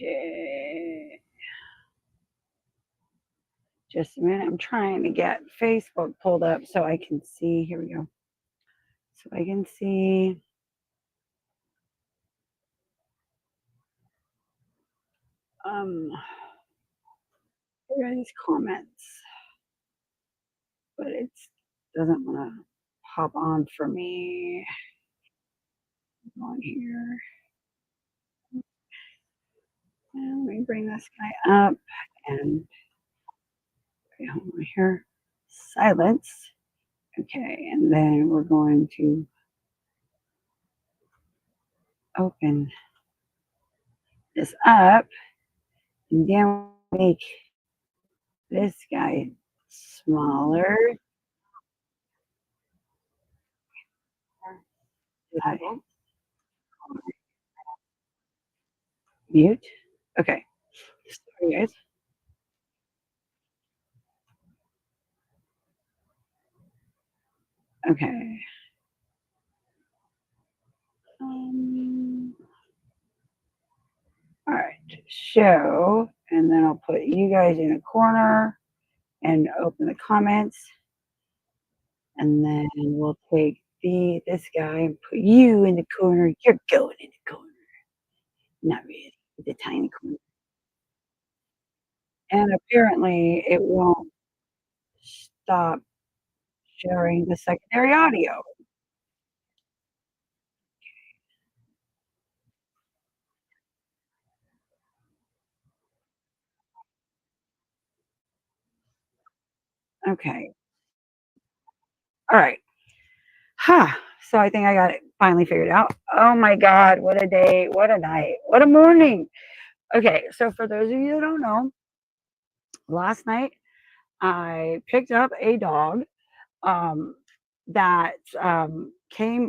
Okay. Just a minute. I'm trying to get Facebook pulled up so I can see. Here we go. So I can see. Here are these comments, but it doesn't want to pop on for me. On here. And let me bring this guy up and over here. Silence. Okay, and then we're going to open this up and then make this guy smaller. Mute. Okay. Sorry, guys. Okay. All right. Show, and then I'll put you guys in a corner and open the comments, and then we'll take this guy and put you in the corner. You're going in the corner. Not really, the tiny corner. And apparently, it won't stop sharing the secondary audio. Okay. All right. Huh. So I think I got it finally figured out. Oh my God, what a day, what a night, what a morning. Okay, so for those of you that don't know, last night I picked up a dog um, that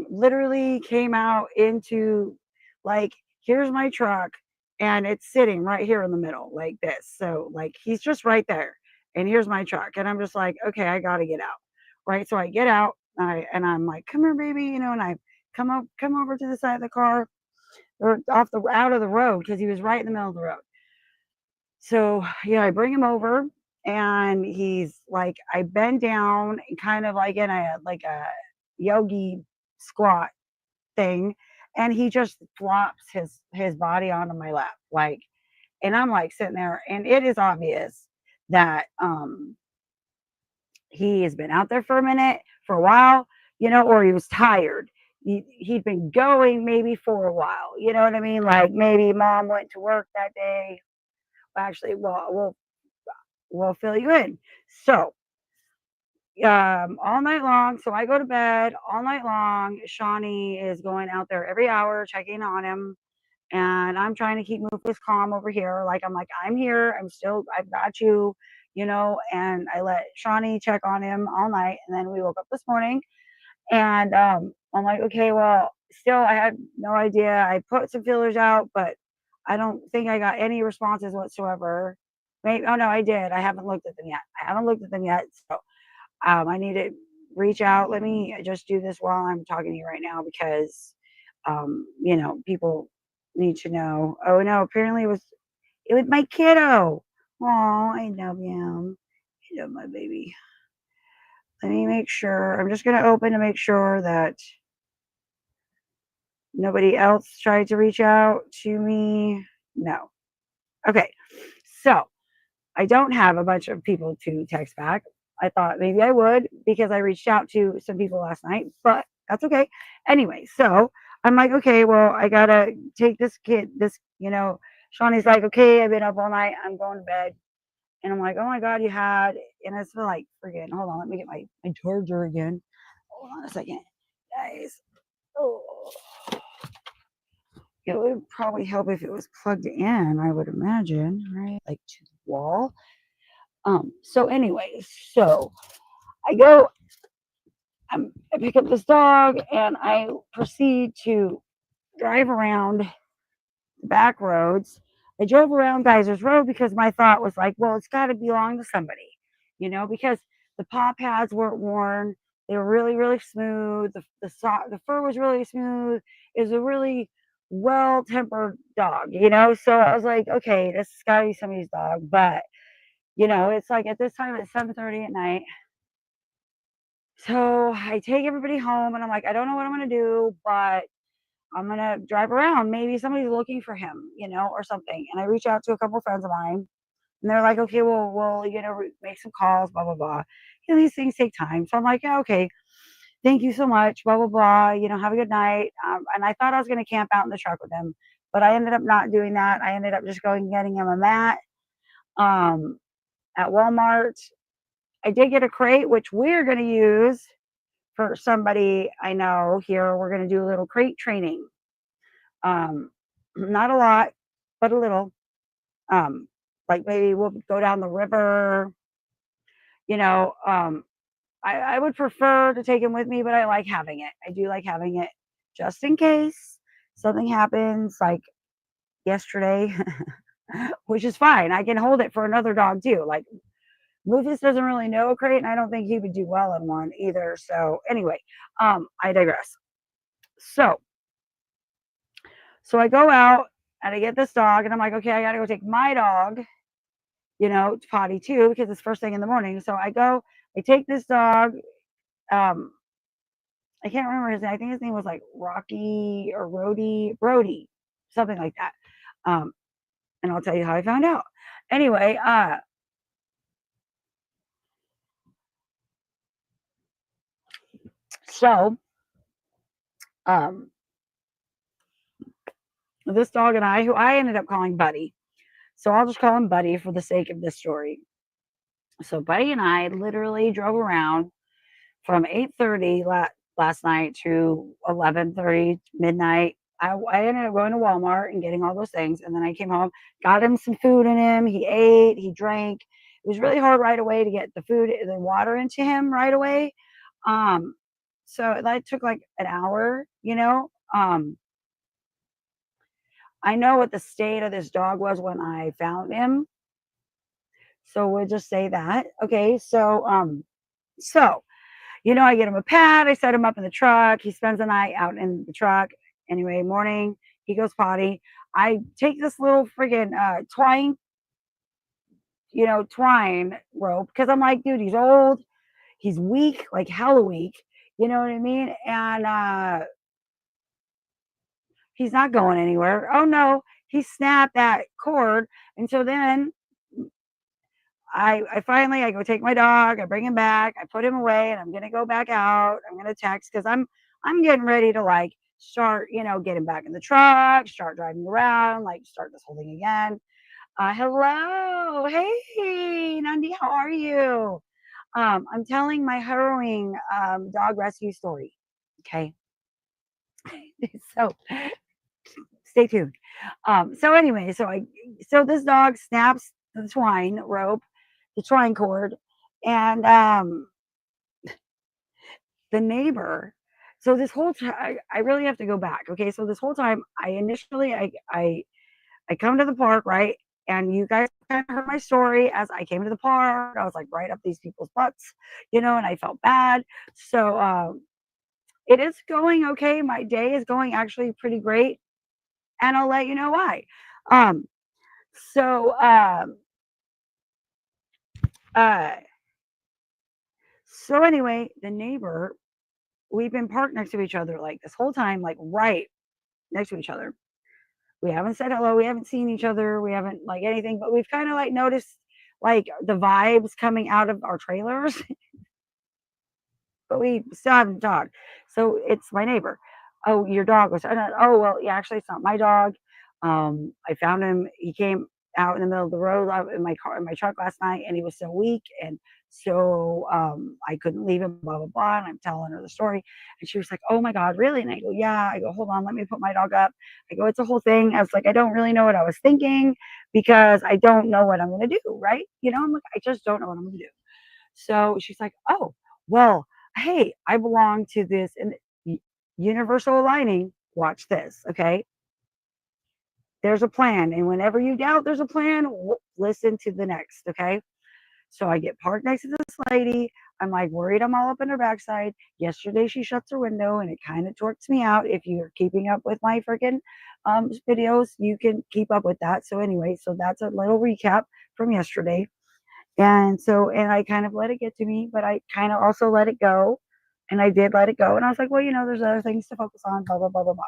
literally came out into, like, here's my truck and it's sitting right here in the middle like this. So like he's just right there and here's my truck and I'm just like, okay, I got to get out. Right? So I get out and I'm like, come here baby, and I come over to the side of the car or out of the road because he was right in the middle of the road. So yeah, I bring him over and he's like, I bend down and kind of like in a yogi squat thing, and he just flops his body onto my lap, like, and I'm like sitting there, and it is obvious that he has been out there for a minute, for a while, or he was tired. He'd been going maybe for a while, you know what I mean? Like maybe mom went to work that day. Actually, well, we'll fill you in. So, all night long. So I go to bed all night long. Shawnee is going out there every hour, checking on him. And I'm trying to keep Rufus calm over here. Like, I'm like, I'm here. I've got you, and I let Shawnee check on him all night. And then we woke up this morning and I'm like, okay, well, still, I had no idea. I put some feelers out, but I don't think I got any responses whatsoever. Maybe, oh no, I did. I haven't looked at them yet. So I need to reach out. Let me just do this while I'm talking to you right now because, people need to know. Oh no, apparently it was my kiddo. Oh, I love him. I love my baby. Let me make sure. I'm just gonna open to make sure that nobody else tried to reach out to me. No. Okay. So I don't have a bunch of people to text back. I thought maybe I would because I reached out to some people last night, but that's okay. Anyway, so I'm like, okay, well, I gotta take this kid. Shawnee's like, okay, I've been up all night. I'm going to bed. And I'm like, oh my God, and it's like, freaking, hold on, let me get my charger again. Hold on a second, guys. Oh, it would probably help if it was plugged in, I would imagine, right? Like to the wall. So anyways, so I go, I pick up this dog and I proceed to drive around the back roads. I drove around Geysers Road because my thought was like, well, it's got to belong to somebody, because the paw pads weren't worn. They were really, really smooth. The fur was really smooth. It was a really well-tempered dog, you know? So I was like, okay, this has got to be somebody's dog. But, you know, it's like at this time, it's 7:30 at night. So I take everybody home and I'm like, I don't know what I'm going to do, but I'm going to drive around. Maybe somebody's looking for him, you know, or something. And I reach out to a couple friends of mine and they're like, okay, well, we'll, you know, make some calls, blah, blah, blah. You know, these things take time. So I'm like, yeah, okay, thank you so much, blah, blah, blah. You know, have a good night. And I thought I was going to camp out in the truck with him, but I ended up not doing that. I ended up just going and getting him a mat um, at Walmart. I did get a crate, which we're going to use for somebody I know here. We're going to do a little crate training. Not a lot, but a little. Um, like maybe we'll go down the river, you know. I would prefer to take him with me, but I like having it. I do like having it just in case something happens like yesterday, which is fine. I can hold it for another dog too. Like Rufus doesn't really know a crate, and I don't think he would do well in one either. So anyway, I digress. So I go out and I get this dog, and I'm like, okay, I got to go take my dog, you know, to potty too because it's first thing in the morning. So I go, I take this dog. Um, I can't remember his name. I think his name was like Rocky or Brody, something like that. Um, and I'll tell you how I found out. Anyway, so um, this dog and I, who I ended up calling Buddy, so I'll just call him Buddy for the sake of this story. So Buddy and I literally drove around from 8:30 last night to 11:30 midnight. I ended up going to Walmart and getting all those things, and then I came home, got him some food in him. He ate, he drank. It was really hard right away to get the food, the water into him right away. Um, so that took like an hour, you know. I know what the state of this dog was when I found him, so we'll just say that. Okay, so you know, I get him a pad, I set him up in the truck, he spends the night out in the truck. Anyway, morning, he goes potty. I take this little friggin' twine rope because I'm like, dude, he's old, he's weak, like hella weak, you know what I mean? And he's not going anywhere. Oh no, he snapped that cord. And so then I finally I go take my dog, I bring him back, I put him away, and I'm gonna go back out. I'm gonna text because I'm getting ready to like start, you know, getting back in the truck, start driving around, like start this whole thing again. Hello, hey Nandi, how are you? I'm telling my harrowing dog rescue story. Okay, so stay tuned. So anyway, so this dog snaps the twine rope, the twine cord, and the neighbor. So this whole time, I really have to go back. Okay, so this whole time, I initially I come to the park, right, and you guys kind of heard my story as I came to the park. I was like right up these people's butts, you know, and I felt bad. So it is going okay. My day is going actually pretty great, and I'll let you know why. Um, so uh, so anyway, the neighbor, we've been parked next to each other like this whole time, like right next to each other. We haven't said hello, we haven't seen each other, we haven't like anything, but we've kind of like noticed like the vibes coming out of our trailers, but we still haven't talked. So it's my neighbor. Oh, your dog was, oh, well, yeah, actually, it's not my dog. I found him. He came out in the middle of the road in my car, in my truck last night, and he was so weak. And so I couldn't leave him, blah, blah, blah. And I'm telling her the story. And she was like, oh my God, really? And I go, yeah. I go, hold on, let me put my dog up. I go, it's a whole thing. I was like, I don't really know what I was thinking because I don't know what I'm going to do. Right. You know, I'm like, I just don't know what I'm going to do. So she's like, oh, well, hey, I belong to this and universal aligning. Watch this, okay? There's a plan. And whenever you doubt there's a plan, listen to the next, okay? So I get parked next to this lady. I'm like worried I'm all up in her backside. Yesterday she shuts her window and it kind of torques me out. If you're keeping up with my freaking videos, you can keep up with that. So anyway, so that's a little recap from yesterday. And so, and I kind of let it get to me, but I kind of also let it go. And I did let it go. And I was like, well, there's other things to focus on, blah, blah, blah, blah, blah.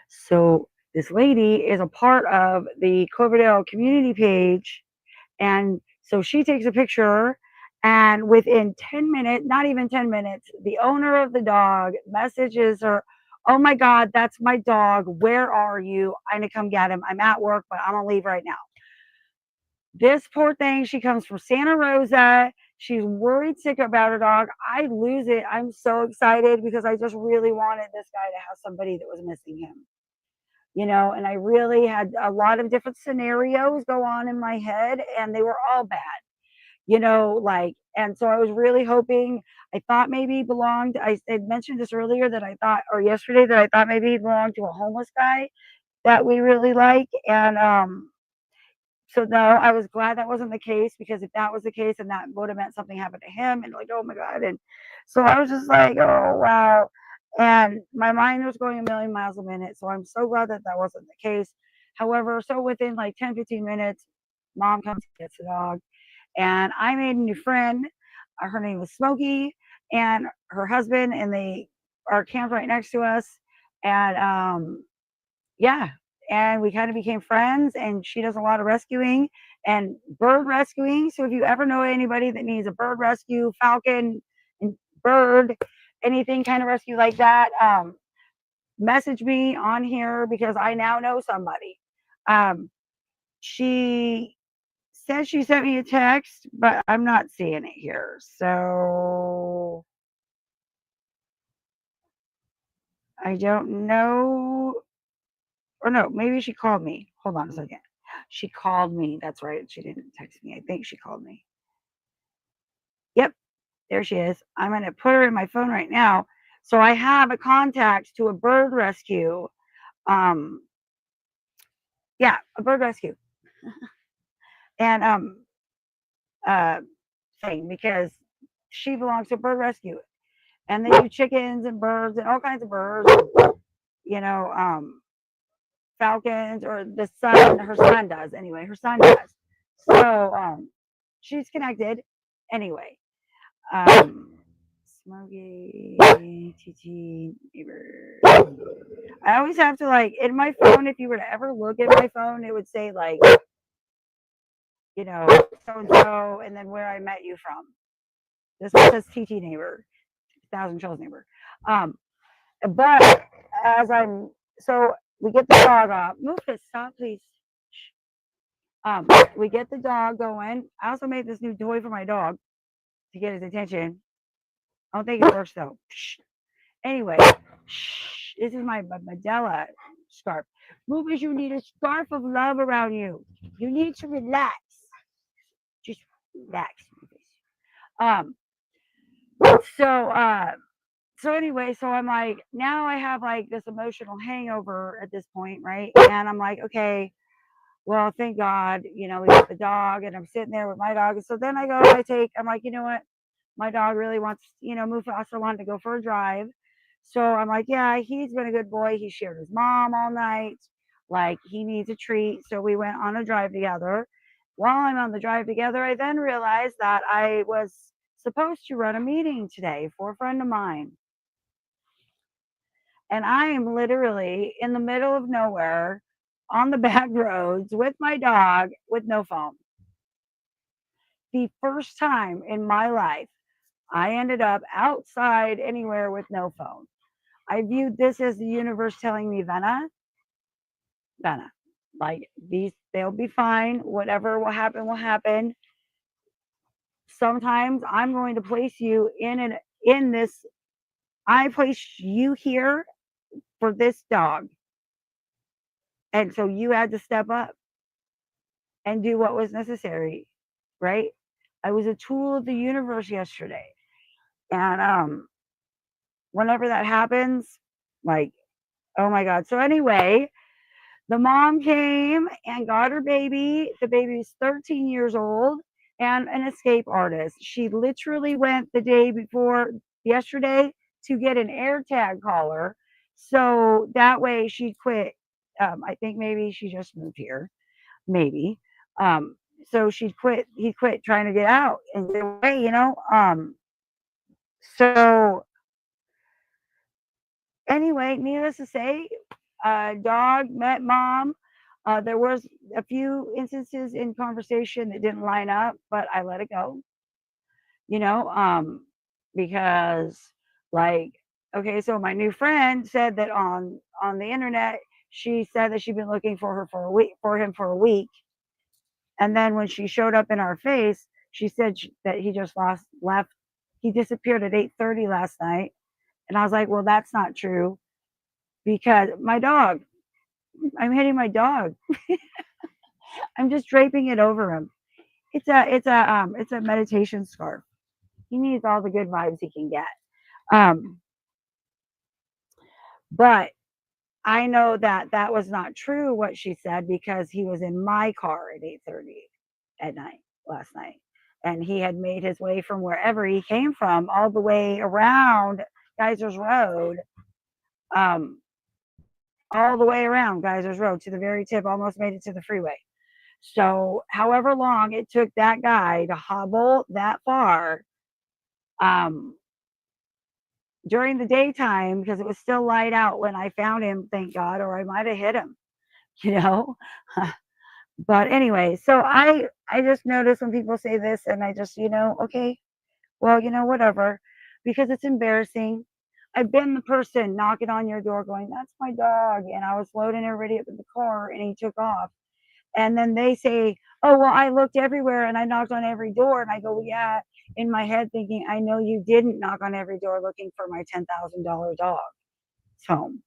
So this lady is a part of the Cloverdale community page. And so she takes a picture, and within 10 minutes, not even 10 minutes, the owner of the dog messages her, oh my God, that's my dog. Where are you? I'm going to come get him. I'm at work, but I'm going to leave right now. This poor thing, she comes from Santa Rosa. She's worried sick about her dog. I lose it. I'm so excited because I just really wanted this guy to have somebody that was missing him. And I really had a lot of different scenarios go on in my head, and they were all bad, and so I was really hoping, I thought maybe he belonged, I had mentioned this earlier that I thought, or yesterday, that I thought maybe he belonged to a homeless guy that we really like. And so no, I was glad that wasn't the case, because if that was the case, and that would have meant something happened to him, and like, oh my God. And so I was just like, oh wow. And my mind was going a million miles a minute. So I'm so glad that that wasn't the case. However, so within like 10-15 minutes, mom comes and gets the dog, and I made a new friend. Her name was Smokey, and her husband, and they are camped right next to us. And yeah, and we kind of became friends. And she does a lot of rescuing and bird rescuing. So if you ever know anybody that needs a bird rescue, falcon and bird, anything kind of rescue like that, message me on here, because I now know somebody. She says she sent me a text, but I'm not seeing it here. So I don't know. Or no, maybe she called me. Hold on a second. She called me. That's right. She didn't text me. I think she called me. Yep, there she is. I'm going to put her in my phone right now. So I have a contact to a bird rescue. Yeah, a bird rescue. And thing, because she belongs to a bird rescue. And they do chickens and birds and all kinds of birds, falcons, or her son does. Anyway, her son does. So she's connected. Anyway, Smokey TT neighbor. I always have to, like, in my phone, if you were to ever look at my phone, it would say like, so and so, and then where I met you from. This one says TT neighbor, Thousand Trails neighbor. But so we get the dog up. Move it, stop, please. We get the dog going. I also made this new toy for my dog to get his attention. I don't think it works though. Anyway, this is my Medela scarf. Movies, you need a scarf of love around you. You need to relax. Just relax. So anyway, so I'm like, now I have like this emotional hangover at this point, right? And I'm like, okay, well, thank God, we got the dog, and I'm sitting there with my dog. And so then I'm like, you know what? My dog really wants, Mufasa wanted to go for a drive. So I'm like, yeah, he's been a good boy. He shared his mom all night. Like, he needs a treat. So we went on a drive together. While I'm on the drive together, I then realized that I was supposed to run a meeting today for a friend of mine. And I am literally in the middle of nowhere on the back roads with my dog with no phone. The first time in my life I ended up outside anywhere with no phone. I viewed this as the universe telling me, Venna, like, they'll be fine. Whatever will happen. Sometimes I'm going to place you in this. I place you here for this dog. And so you had to step up and do what was necessary, right? I was a tool of the universe yesterday. And whenever that happens, like, oh my God. So anyway, the mom came and got her baby. The baby is 13 years old. and an escape artist. She literally went the day before yesterday to get an AirTag collar. So that way she quit. I think maybe she just moved here. Maybe. Um, so he quit trying to get out and get away, you know? So anyway, needless to say, dog met mom. There was a few instances in conversation that didn't line up, but I let it go, you know, because like, okay, so my new friend said that on the internet, she said that she'd been looking for him for a week, and then when she showed up in our face, she said that he just left. He disappeared at 8:30 last night, and I was like, well, that's not true because my dog. I'm hitting my dog. I'm just draping it over him. It's a meditation scarf. He needs all the good vibes he can get. Um, but I know that that was not true what she said because he was in my car at 8:30 at night last night, and he had made his way from wherever he came from all the way around Geysers Road, um, all the way around Geysers Road to the very tip, almost made it to the freeway. So, however long it took that guy to hobble that far, um, during the daytime, because it was still light out when I found him, thank God, or I might have hit him, you know. But anyway, so I just notice when people say this, and I just, okay, well, whatever, because it's embarrassing. I've been the person knocking on your door going, that's my dog, and I was loading everybody up in the car and he took off. And then they say, oh, well, I looked everywhere and I knocked on every door. And I go, well, yeah, in my head thinking, I know you didn't knock on every door looking for my $10,000 dog home,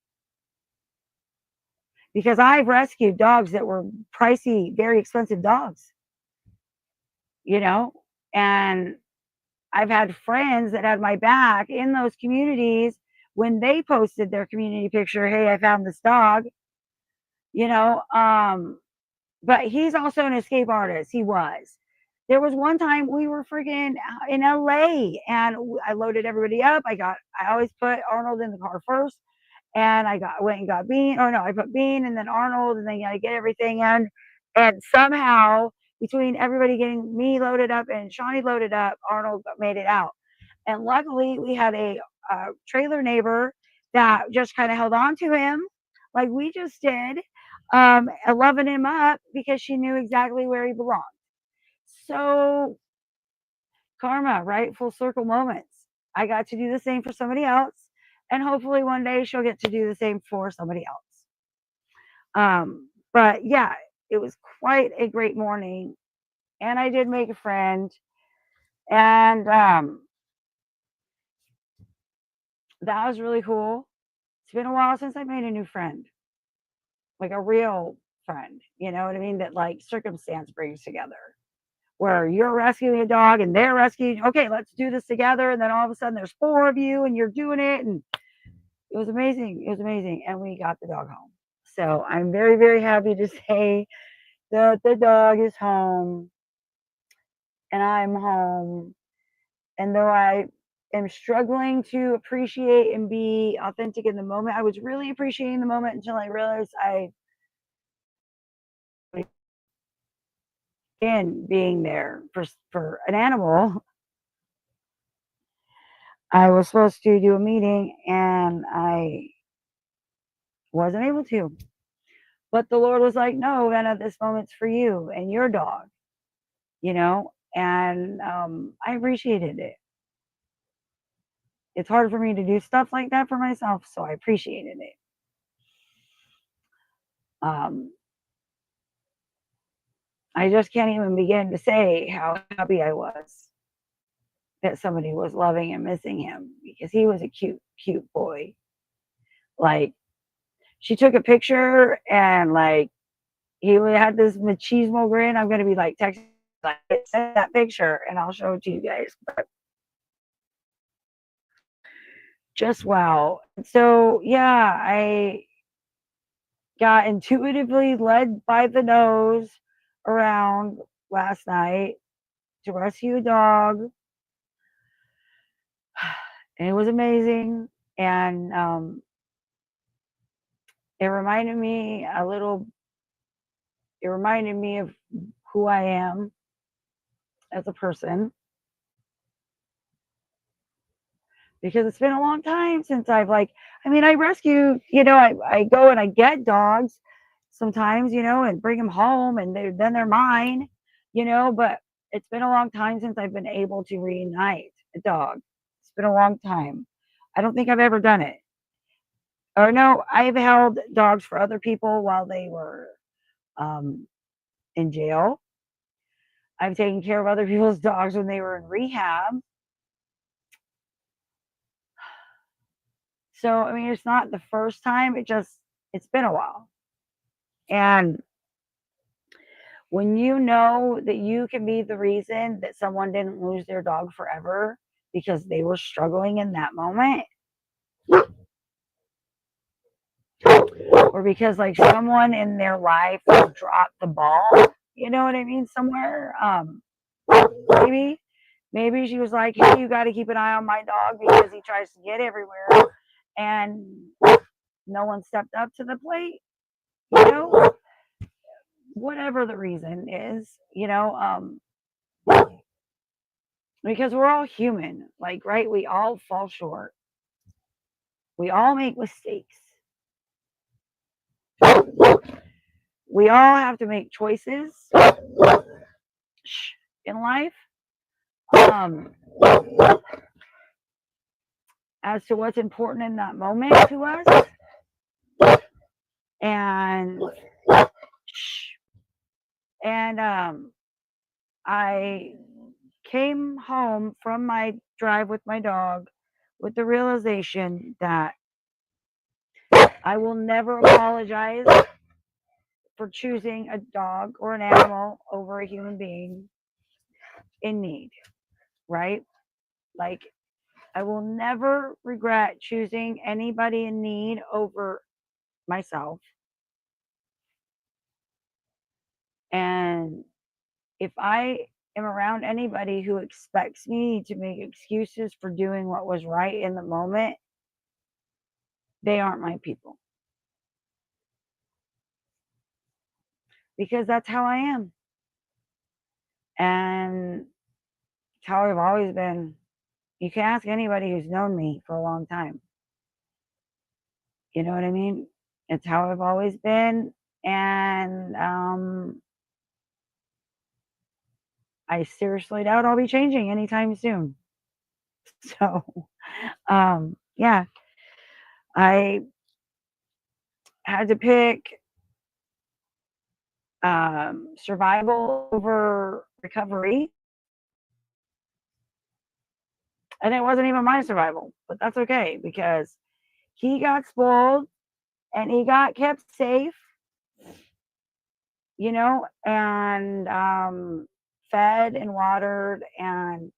because I've rescued dogs that were pricey, very expensive dogs, you know, and I've had friends that had my back in those communities when they posted their community picture, hey, I found this dog, you know, but he's also an escape artist. He was. There was one time we were freaking in LA and I loaded everybody up. I always put Arnold in the car first, and went and got Bean. Or no, I put Bean and then Arnold, and then I get everything in. And somehow between everybody getting me loaded up and Shawnee loaded up, Arnold made it out. And luckily we had a trailer neighbor that just kind of held on to him like we just did, loving him up because she knew exactly where he belonged. So karma, right? Full circle moments. I got to do the same for somebody else, and hopefully one day she'll get to do the same for somebody else. But yeah, it was quite a great morning, and I did make a friend, and that was really cool. It's been a while since I made a new friend, like a real friend. You know what I mean? That like circumstance brings together, where you're rescuing a dog and they're rescuing. Okay, let's do this together, and then all of a sudden there's four of you and you're doing it, and it was amazing. It was amazing, and we got the dog home. So I'm very, very happy to say that the dog is home and I'm home. And though I am struggling to appreciate and be authentic in the moment, I was really appreciating the moment until I realized in being there for an animal. I was supposed to do a meeting and I wasn't able to. But the Lord was like, no, Vanna, this moment's for you and your dog, and I appreciated it. It's hard for me to do stuff like that for myself, so I appreciated it. Um, I just can't even begin to say how happy I was that somebody was loving and missing him, because he was a cute, cute boy. Like, she took a picture and like he had this machismo grin. I'm gonna be like texting like send that picture and I'll show it to you guys. But just wow. So yeah, I got intuitively led by the nose around last night, to rescue a dog, and it was amazing. And it reminded me a little. It reminded me of who I am as a person, because it's been a long time since I've like. I mean, I rescue. I go and I get dogs sometimes, and bring them home, and they're mine, But it's been a long time since I've been able to reunite a dog. It's been a long time. I don't think I've ever done it. Or no, I've held dogs for other people while they were um, in jail. I've taken care of other people's dogs when they were in rehab. So I mean, it's not the first time. It's been a while. And when you know that you can be the reason that someone didn't lose their dog forever because they were struggling in that moment, or because like someone in their life dropped the ball, you know what I mean, somewhere, maybe she was like, hey, you got to keep an eye on my dog because he tries to get everywhere, and no one stepped up to the plate, whatever the reason is, because we're all human, like, right? We all fall short. We all make mistakes. We all have to make choices in life, as to what's important in that moment to us. And I came home from my drive with my dog with the realization that I will never apologize for choosing a dog or an animal over a human being in need, right? Like, I will never regret choosing anybody in need over myself. And if I am around anybody who expects me to make excuses for doing what was right in the moment, they aren't my people. Because that's how I am. And it's how I've always been. You can ask anybody who's known me for a long time. You know what I mean? It's how I've always been. And I seriously doubt I'll be changing anytime soon. So, yeah, I had to pick survival over recovery. And it wasn't even my survival, but that's okay because he got spoiled and he got kept safe, and fed and watered, and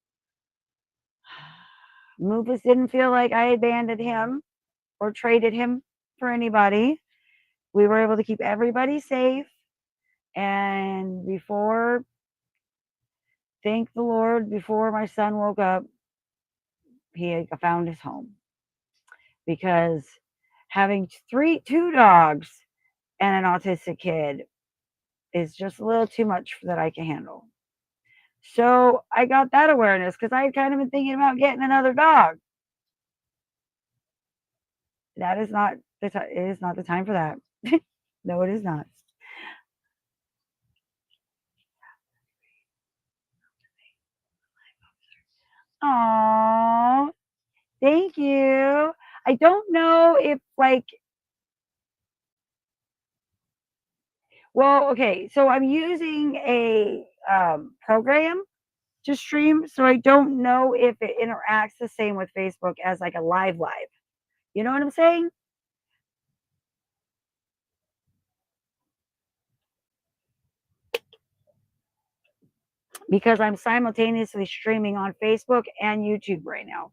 Mufus didn't feel like I abandoned him or traded him for anybody. We were able to keep everybody safe, and thank the Lord, before my son woke up, he had found his home. Because having two dogs and an autistic kid is just a little too much that I can handle. So I got that awareness because I had kind of been thinking about getting another dog. That is not it is not the time for that. No, it is not. Oh, thank you. I don't know if well, okay, so I'm using a program to stream, so I don't know if it interacts the same with Facebook as like a live. You know what I'm saying? Because I'm simultaneously streaming on Facebook and YouTube right now.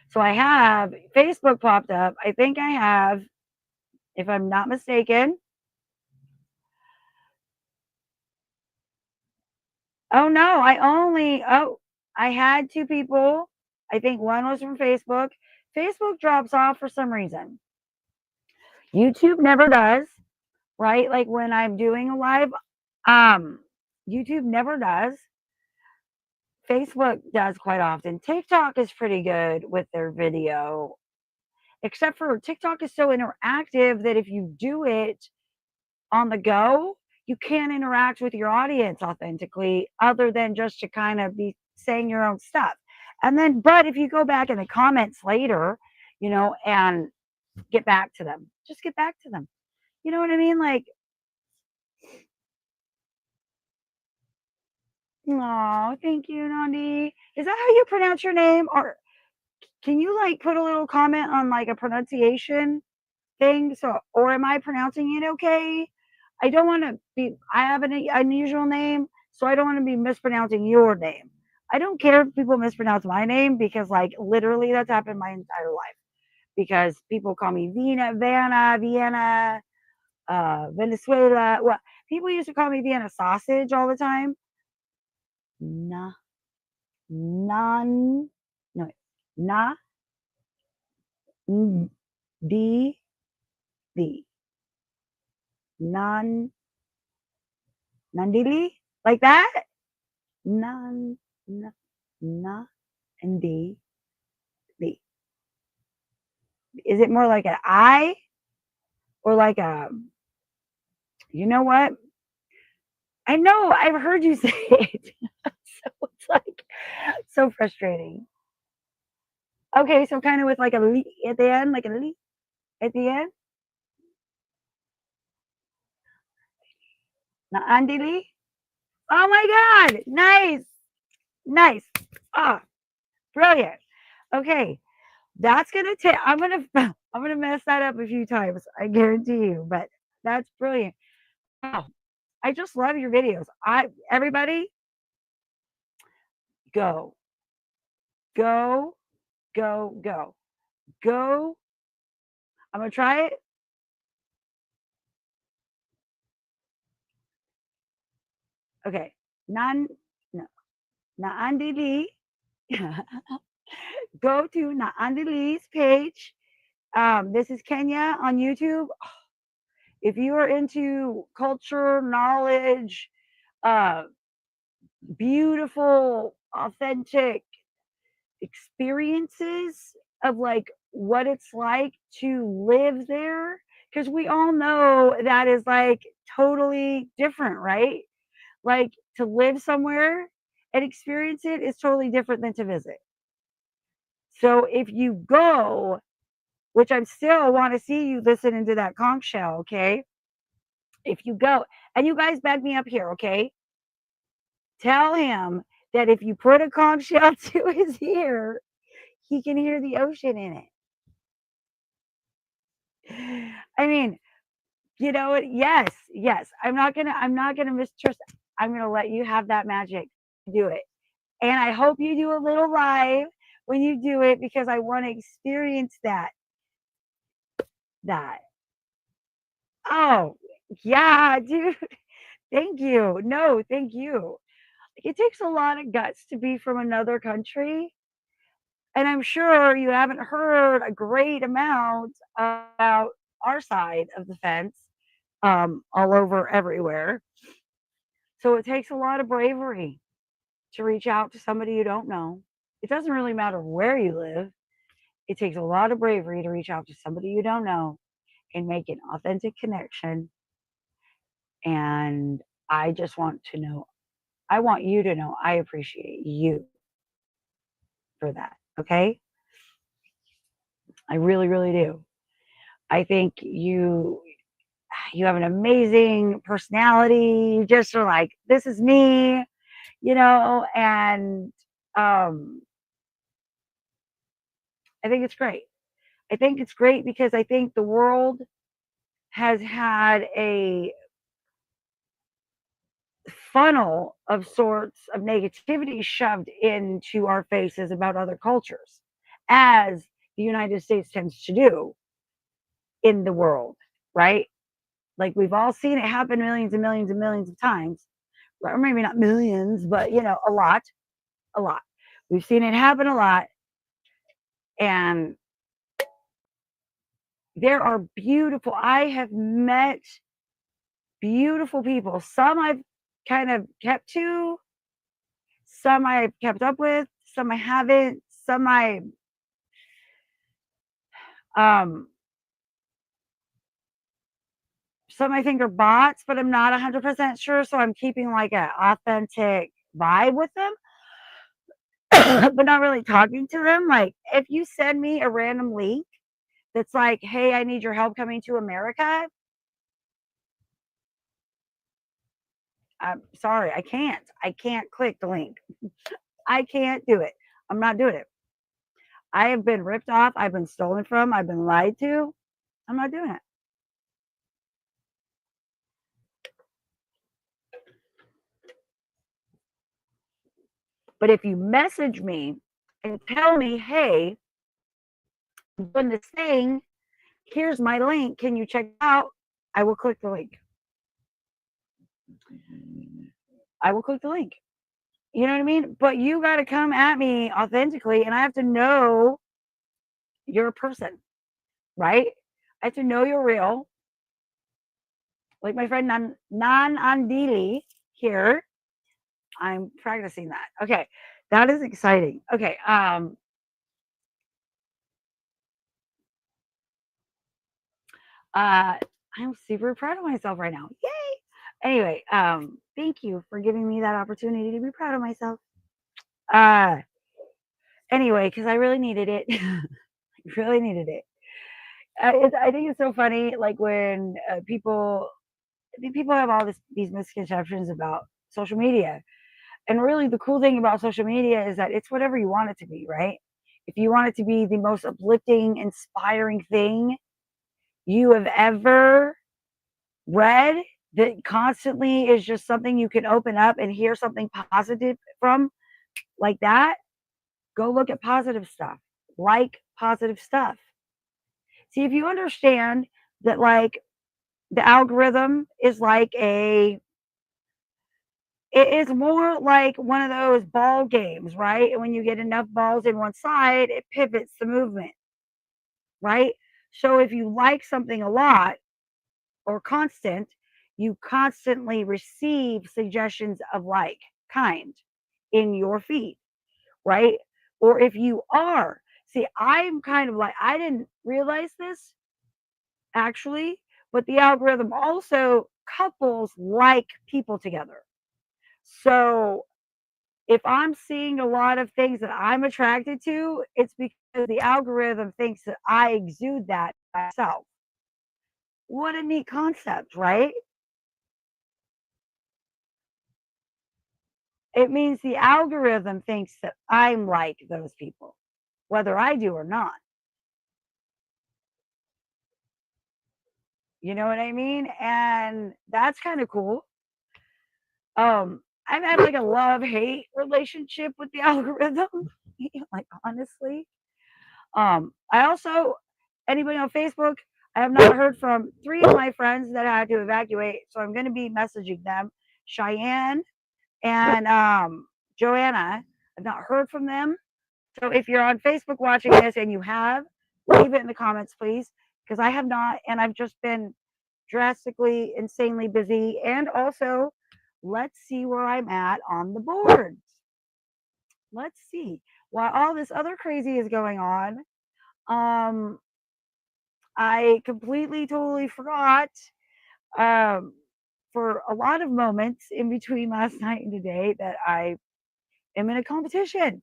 So I have Facebook popped up. I think I have, if I'm not mistaken, Oh no, I had 2 people. I think one was from Facebook. Facebook drops off for some reason. YouTube never does, right? Like when I'm doing a live, um, YouTube never does. Facebook does quite often. TikTok is pretty good with their video, except for TikTok is so interactive that if you do it on the go, you can't interact with your audience authentically other than just to kind of be saying your own stuff. And then, but if you go back in the comments later, and get back to them, just get back to them. You know what I mean? Like, oh, thank you, Nandi. Is that how you pronounce your name? Or can you like put a little comment on like a pronunciation thing? So, or am I pronouncing it okay? I don't want to be, I have an unusual name, so I don't want to be mispronouncing your name. I don't care if people mispronounce my name because, like, literally that's happened my entire life. Because people call me Vienna, Venezuela. Well, people used to call me Vienna sausage all the time. Na, non, no, na, d, d, non, nandili, like that. Non, na, na, and d, d. Is it more like an I or like a, you know what? I know I've heard you say it. So it's like so frustrating. Okay, so kind of with like a li at the end, like a li at the end. Naandili. Oh my God. Nice. Nice. Ah, brilliant. Okay. That's gonna take I'm gonna I'm gonna mess that up a few times. I guarantee you, but that's brilliant. Wow. I just love your videos. Everybody go, go, go, go, go. I'm gonna try it. Okay. Nan no. Naandili. Go to Naandili's page. This is Kenya on YouTube. If you are into culture, knowledge, uh, beautiful, authentic experiences of like what it's like to live there, because we all know that is like totally different, right? Like to live somewhere and experience it is totally different than to visit. So if you go, which I'm still want to see you listening to that conch shell, okay? If you go, and you guys back me up here, okay? Tell him that if you put a conch shell to his ear, he can hear the ocean in it. I mean, you know what? Yes, yes. I'm not gonna mistrust. I'm gonna let you have that magic. Do it. And I hope you do a little live when you do it because I want to experience that. Oh, yeah, dude. Thank you. No, thank you. It takes a lot of guts to be from another country. And I'm sure you haven't heard a great amount about our side of the fence, all over everywhere. So it takes a lot of bravery to reach out to somebody you don't know. It doesn't really matter where you live. It takes a lot of bravery to reach out to somebody you don't know and make an authentic connection. And I just want to know, I want you to know I appreciate you for that. Okay. I really, really do. I think you have an amazing personality. You just are like, this is me, and um, I think it's great. I think it's great because I think the world has had a funnel of sorts of negativity shoved into our faces about other cultures, as the United States tends to do in the world, right? Like we've all seen it happen millions and millions and millions of times, or maybe not millions, but a lot, a lot. We've seen it happen a lot, and there are beautiful. I have met beautiful people. Some I've kind of kept to, some I've kept up with, some I haven't, um some I think are bots, but I'm not 100% sure, so I'm keeping like an authentic vibe with them, but not really talking to them. Like, if you send me a random link that's like, "Hey, I need your help coming to America," I'm sorry, I can't. I can't click the link. I can't do it. I'm not doing it. I have been ripped off. I've been stolen from. I've been lied to. I'm not doing it. But if you message me and tell me, "Hey, I'm doing this thing. Here's my link. Can you check it out?" I will click the link. I will click the link. You know what I mean? But you got to come at me authentically, and I have to know you're a person, right? I have to know you're real. Like my friend Nan Andili here. I'm practicing that. Okay. That is exciting. Okay. I'm super proud of myself right now. Yay! Anyway, thank you for giving me that opportunity to be proud of myself. Uh, anyway, because I really needed it. I really needed it. I think it's so funny, like when people have all these misconceptions about social media, and really the cool thing about social media is that it's whatever you want it to be, right? If you want it to be the most uplifting, inspiring thing you have ever read, that constantly is just something you can open up and hear something positive from, like that, go look at positive stuff, like positive stuff. See, if you understand that, like, the algorithm is like a it is more like one of those ball games, right? And when you get enough balls in one side, it pivots the movement, right? So if you like something a lot or constant, you constantly receive suggestions of like kind in your feed, right? Or if you are, see, I'm kind of like, I didn't realize this actually, but the algorithm also couples like people together. So if I'm seeing a lot of things that I'm attracted to, it's because the algorithm thinks that I exude that myself. What a neat concept, right? It means the algorithm thinks that I'm like those people, whether I do or not. You know what I mean? And that's kind of cool. I've had like a love-hate relationship with the algorithm. Like, honestly. I also, anybody on Facebook, I have not heard from three of my friends that had to evacuate, so I'm going to be messaging them. Cheyenne and Joanna. I've not heard from them. So if you're on Facebook watching this and you have, leave it in the comments, please, because I have not, and I've just been drastically, insanely busy. And also, let's see where I'm at on the boards. Let's see. While all this other crazy is going on, um, I completely, totally forgot, um, for a lot of moments in between last night and today, that I am in a competition.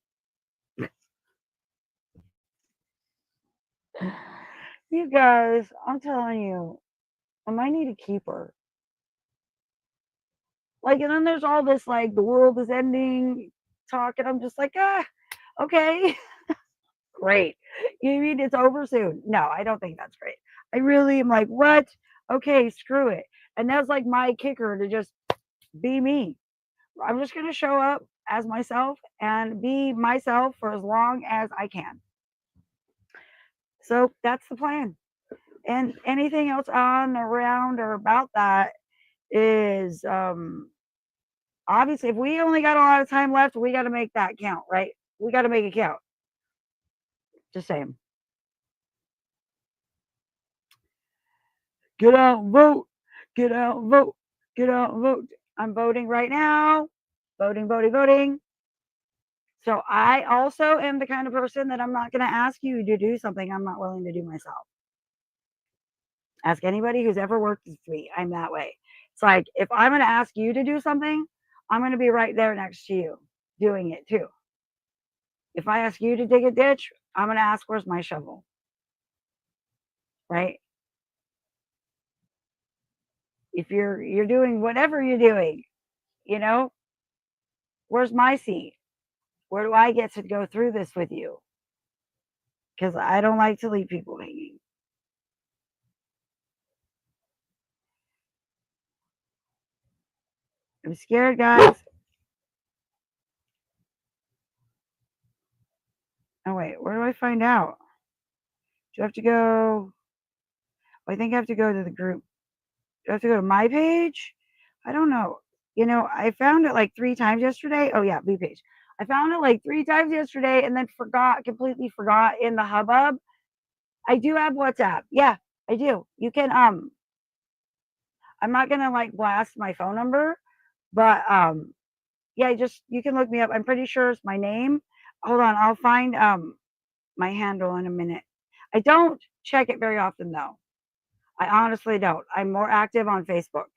You guys, I'm telling you, I might need a keeper. Like, and then there's all this like the world is ending talk, and I'm just like, okay, great. You mean it's over soon? No, I don't think that's great. I really am like, what? Okay, screw it. And that's like my kicker, to just be me. I'm just gonna show up as myself and be myself for as long as I can. So that's the plan. And anything else on, around, or about that is Obviously, if we only got a lot of time left, we got to make that count, right? We got to make it count. Just saying. Get out and vote. Get out and vote. Get out and vote. I'm voting right now. Voting, voting, voting. So I also am the kind of person that I'm not going to ask you to do something I'm not willing to do myself. Ask anybody who's ever worked with me. I'm that way. It's like if I'm going to ask you to do something, I'm going to be right there next to you doing it too. If I ask you to dig a ditch, I'm going to ask, where's my shovel? Right? If you're doing whatever you're doing, you know, where's my seat? Where do I get to go through this with you? Because I don't like to leave people hanging. I'm scared, guys. Oh, wait, where do I find out? Do I have to go? I think I have to go to the group. Do I have to go to my page? I don't know. You know, I found it like 3 times yesterday. Oh, yeah, V page. I found it like 3 times yesterday and then completely forgot in the hubbub. I do have WhatsApp. Yeah, I do. You can, I'm not going to like blast my phone number, but, yeah, you can look me up. I'm pretty sure it's my name. Hold on. I'll find, my handle in a minute. I don't check it very often though. I honestly don't. I'm more active on Facebook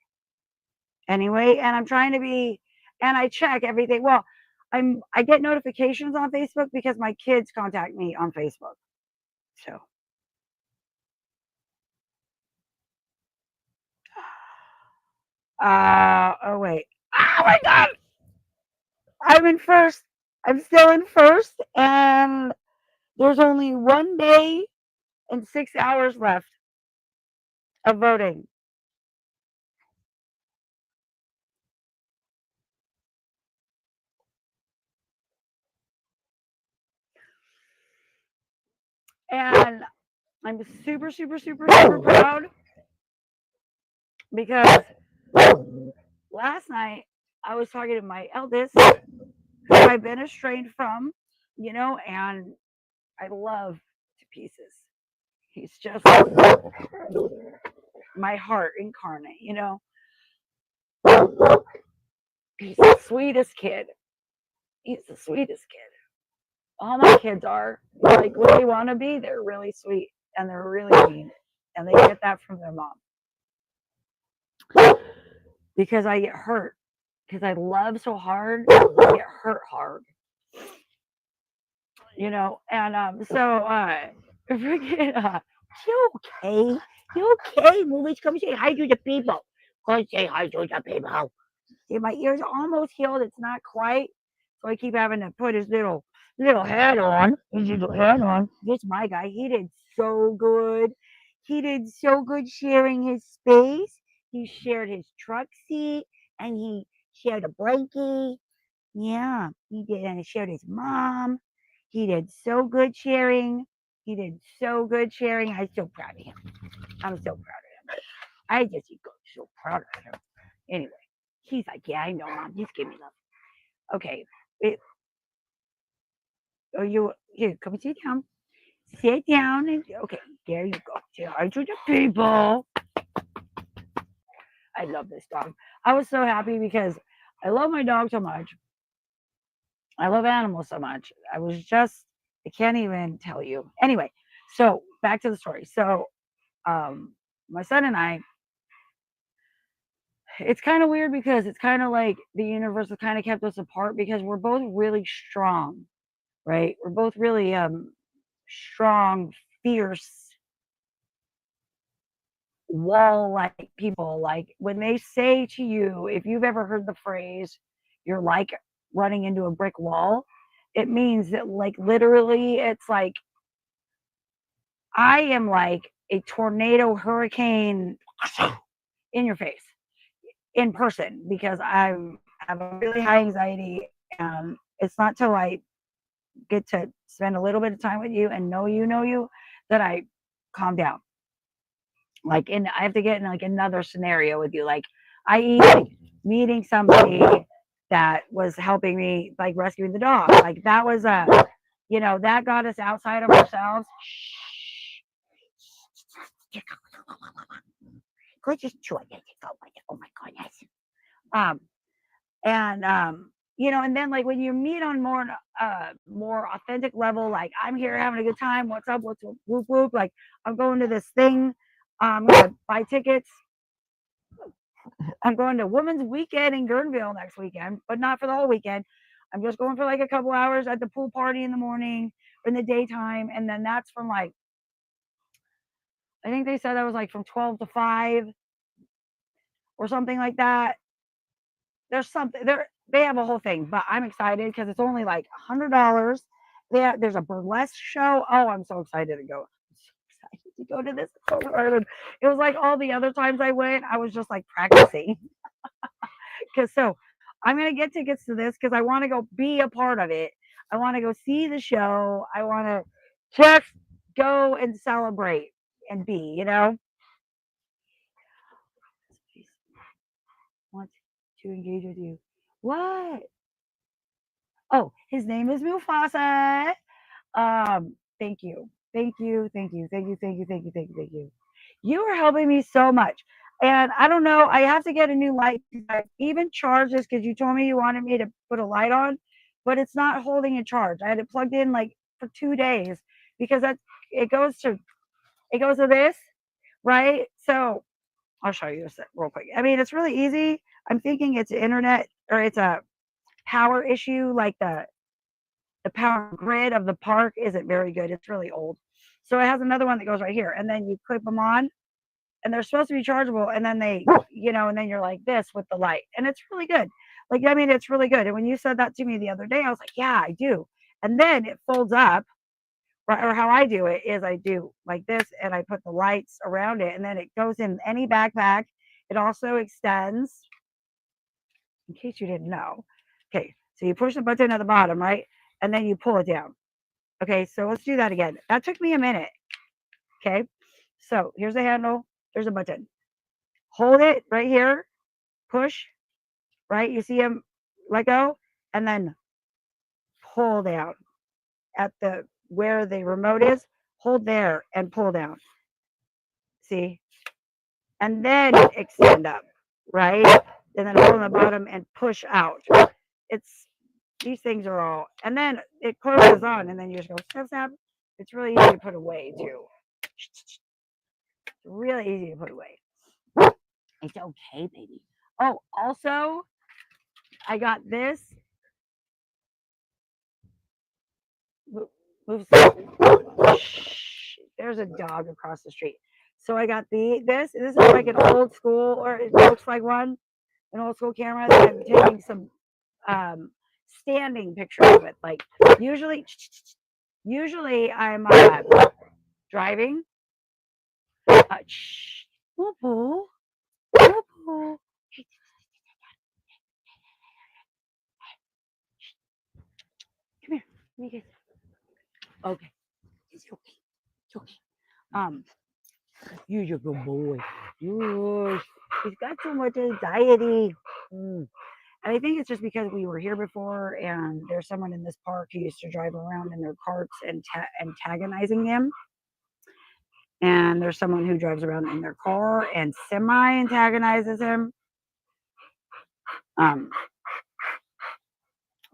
anyway, and I'm trying to be, and I check everything. Well, I get notifications on Facebook because my kids contact me on Facebook. So oh wait. Oh my god. I'm in first. I'm still in first and there's only 1 day and 6 hours left of voting. And I'm super, super, super, super proud because last night I was talking to my eldest, who I've been estranged from, you know, and I love to pieces. He's just my heart incarnate, you know. He's the sweetest kid. He's the sweetest kid. All my kids are like what they want to be. They're really sweet and they're really mean, and they get that from their mom. Because I get hurt. Because I love so hard, I get hurt hard. You know, and freaking you okay? You okay, Movies? Come say hi to the people. Come say hi to the people. See, my ears are almost healed. It's not quite. So I keep having to put his little head on. His little head on. This my guy. He did so good. He did so good sharing his space. He shared his truck seat and he shared a blankie. Yeah, he did. And he shared his mom. He did so good sharing. He did so good sharing. I'm so proud of him. I'm so proud of him. I just so proud of him. Anyway, he's like, yeah, I know, Mom. Just give me love. Okay. Here, come sit down. Sit down. Okay, there you go. Say hi to the people. I love this dog. I was so happy because I love my dog so much. I love animals so much. I can't even tell you. Anyway, so back to the story. So, my son and I, it's kind of weird because it's kind of like the universe has kind of kept us apart because we're both really strong, right? We're both really strong, fierce, wall like people. Like when they say to you, if you've ever heard the phrase, you're like running into a brick wall, it means that, like, literally, it's like I am like a tornado hurricane in your face in person because I have a really high anxiety, and it's not till I get to spend a little bit of time with you and know you that I calm down. Like, I have to get in like another scenario with you, like, i.e., like meeting somebody that was helping me, like rescuing the dog. Like that was that got us outside of ourselves. Gorgeous joy. Oh my goodness. Um, and and then like when you meet on more authentic level, like I'm here having a good time. What's up? What's whoop whoop? Like I'm going to this thing. I'm gonna buy tickets. I'm going to Women's Weekend in Guerneville next weekend, but not for the whole weekend. I'm just going for like a couple hours at the pool party in the morning or in the daytime, and then that's from like I think they said that was like from 12 to 5 or something like that. There's something there. They have a whole thing, but I'm excited because it's only like $100. There's a burlesque show. Oh, I'm so excited to go. I'm so excited to go to this. So excited. It was like all the other times I went, I was just like practicing. So I'm gonna get tickets to this because I want to go be a part of it. I want to go see the show. I want to just go and celebrate and be. Want to engage with you. What? Oh, his name is Mufasa. Thank you. Thank you. Thank you. Thank you. Thank you. Thank you. Thank you. Thank you. You are helping me so much. And I don't know, I have to get a new light. I even charged this because you told me you wanted me to put a light on, but it's not holding a charge. I had it plugged in like for 2 days because it goes to this, right? So I'll show you this real quick. I mean, it's really easy. I'm thinking it's internet or it's a power issue, like the power grid of the park isn't very good. It's really old. So it has another one that goes right here, and then you clip them on, and they're supposed to be chargeable, and then and then you're like this with the light, and it's really good. Like, I mean, it's really good. And when you said that to me the other day, I was like, yeah, I do. And then it folds up, right? Or how I do it is I do like this, and I put the lights around it, and then it goes in any backpack. It also extends, in case you didn't know. Okay, so you push the button at the bottom, right? And then you pull it down. Okay, so let's do that again. That took me a minute. Okay, so here's the handle. There's a button. Hold it right here. Push, right? You see him let go, and then pull down at where the remote is. Hold there and pull down. See? And then extend up, right? And then hold on the bottom and push out. These things are all, and then it closes on, and then you just go snap, snap. It's really easy to put away too. It's really easy to put away. It's okay, baby. Oh, also, I got this. There's a dog across the street. So I got this. This is like an old school, or it looks like an old school camera that I'm taking some standing pictures with. Like usually I'm driving. Whoop-oo, whoop-oo. Come here. Let me get. Okay. It's okay. It's okay. You're a good boy. He's got so much anxiety. And I think it's just because we were here before, and there's someone in this park who used to drive around in their carts and antagonizing him. And there's someone who drives around in their car and semi antagonizes him.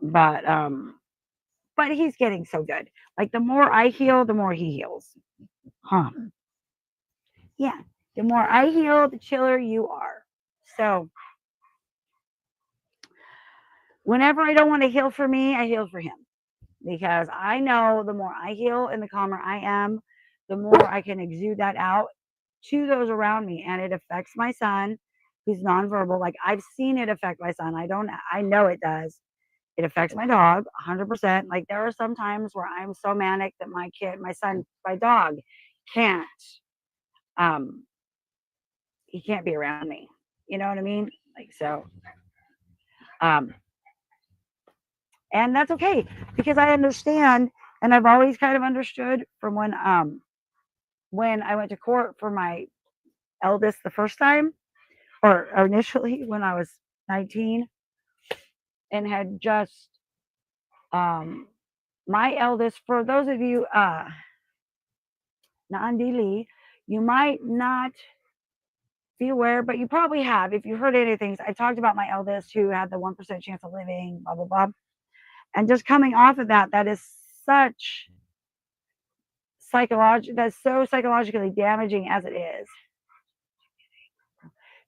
But he's getting so good. Like the more I heal, the more he heals. Huh. Yeah. The more I heal, the chiller you are. So whenever I don't want to heal for me, I heal for him. Because I know the more I heal and the calmer I am, the more I can exude that out to those around me. And it affects my son, who's nonverbal. Like I've seen it affect my son. I know it does. It affects my dog 100%. Like there are some times where I'm so manic that my dog can't, he can't be around me. You know what I mean? Like, so, and that's okay because I understand, and I've always kind of understood from when I went to court for my eldest the first time, or initially when I was 19. and had just my eldest, for those of you Nandili, you might not be aware, but you probably have. If you heard any things, I talked about my eldest who had the 1% chance of living, blah, blah, blah. And just coming off of that, that is such that's so psychologically damaging as it is.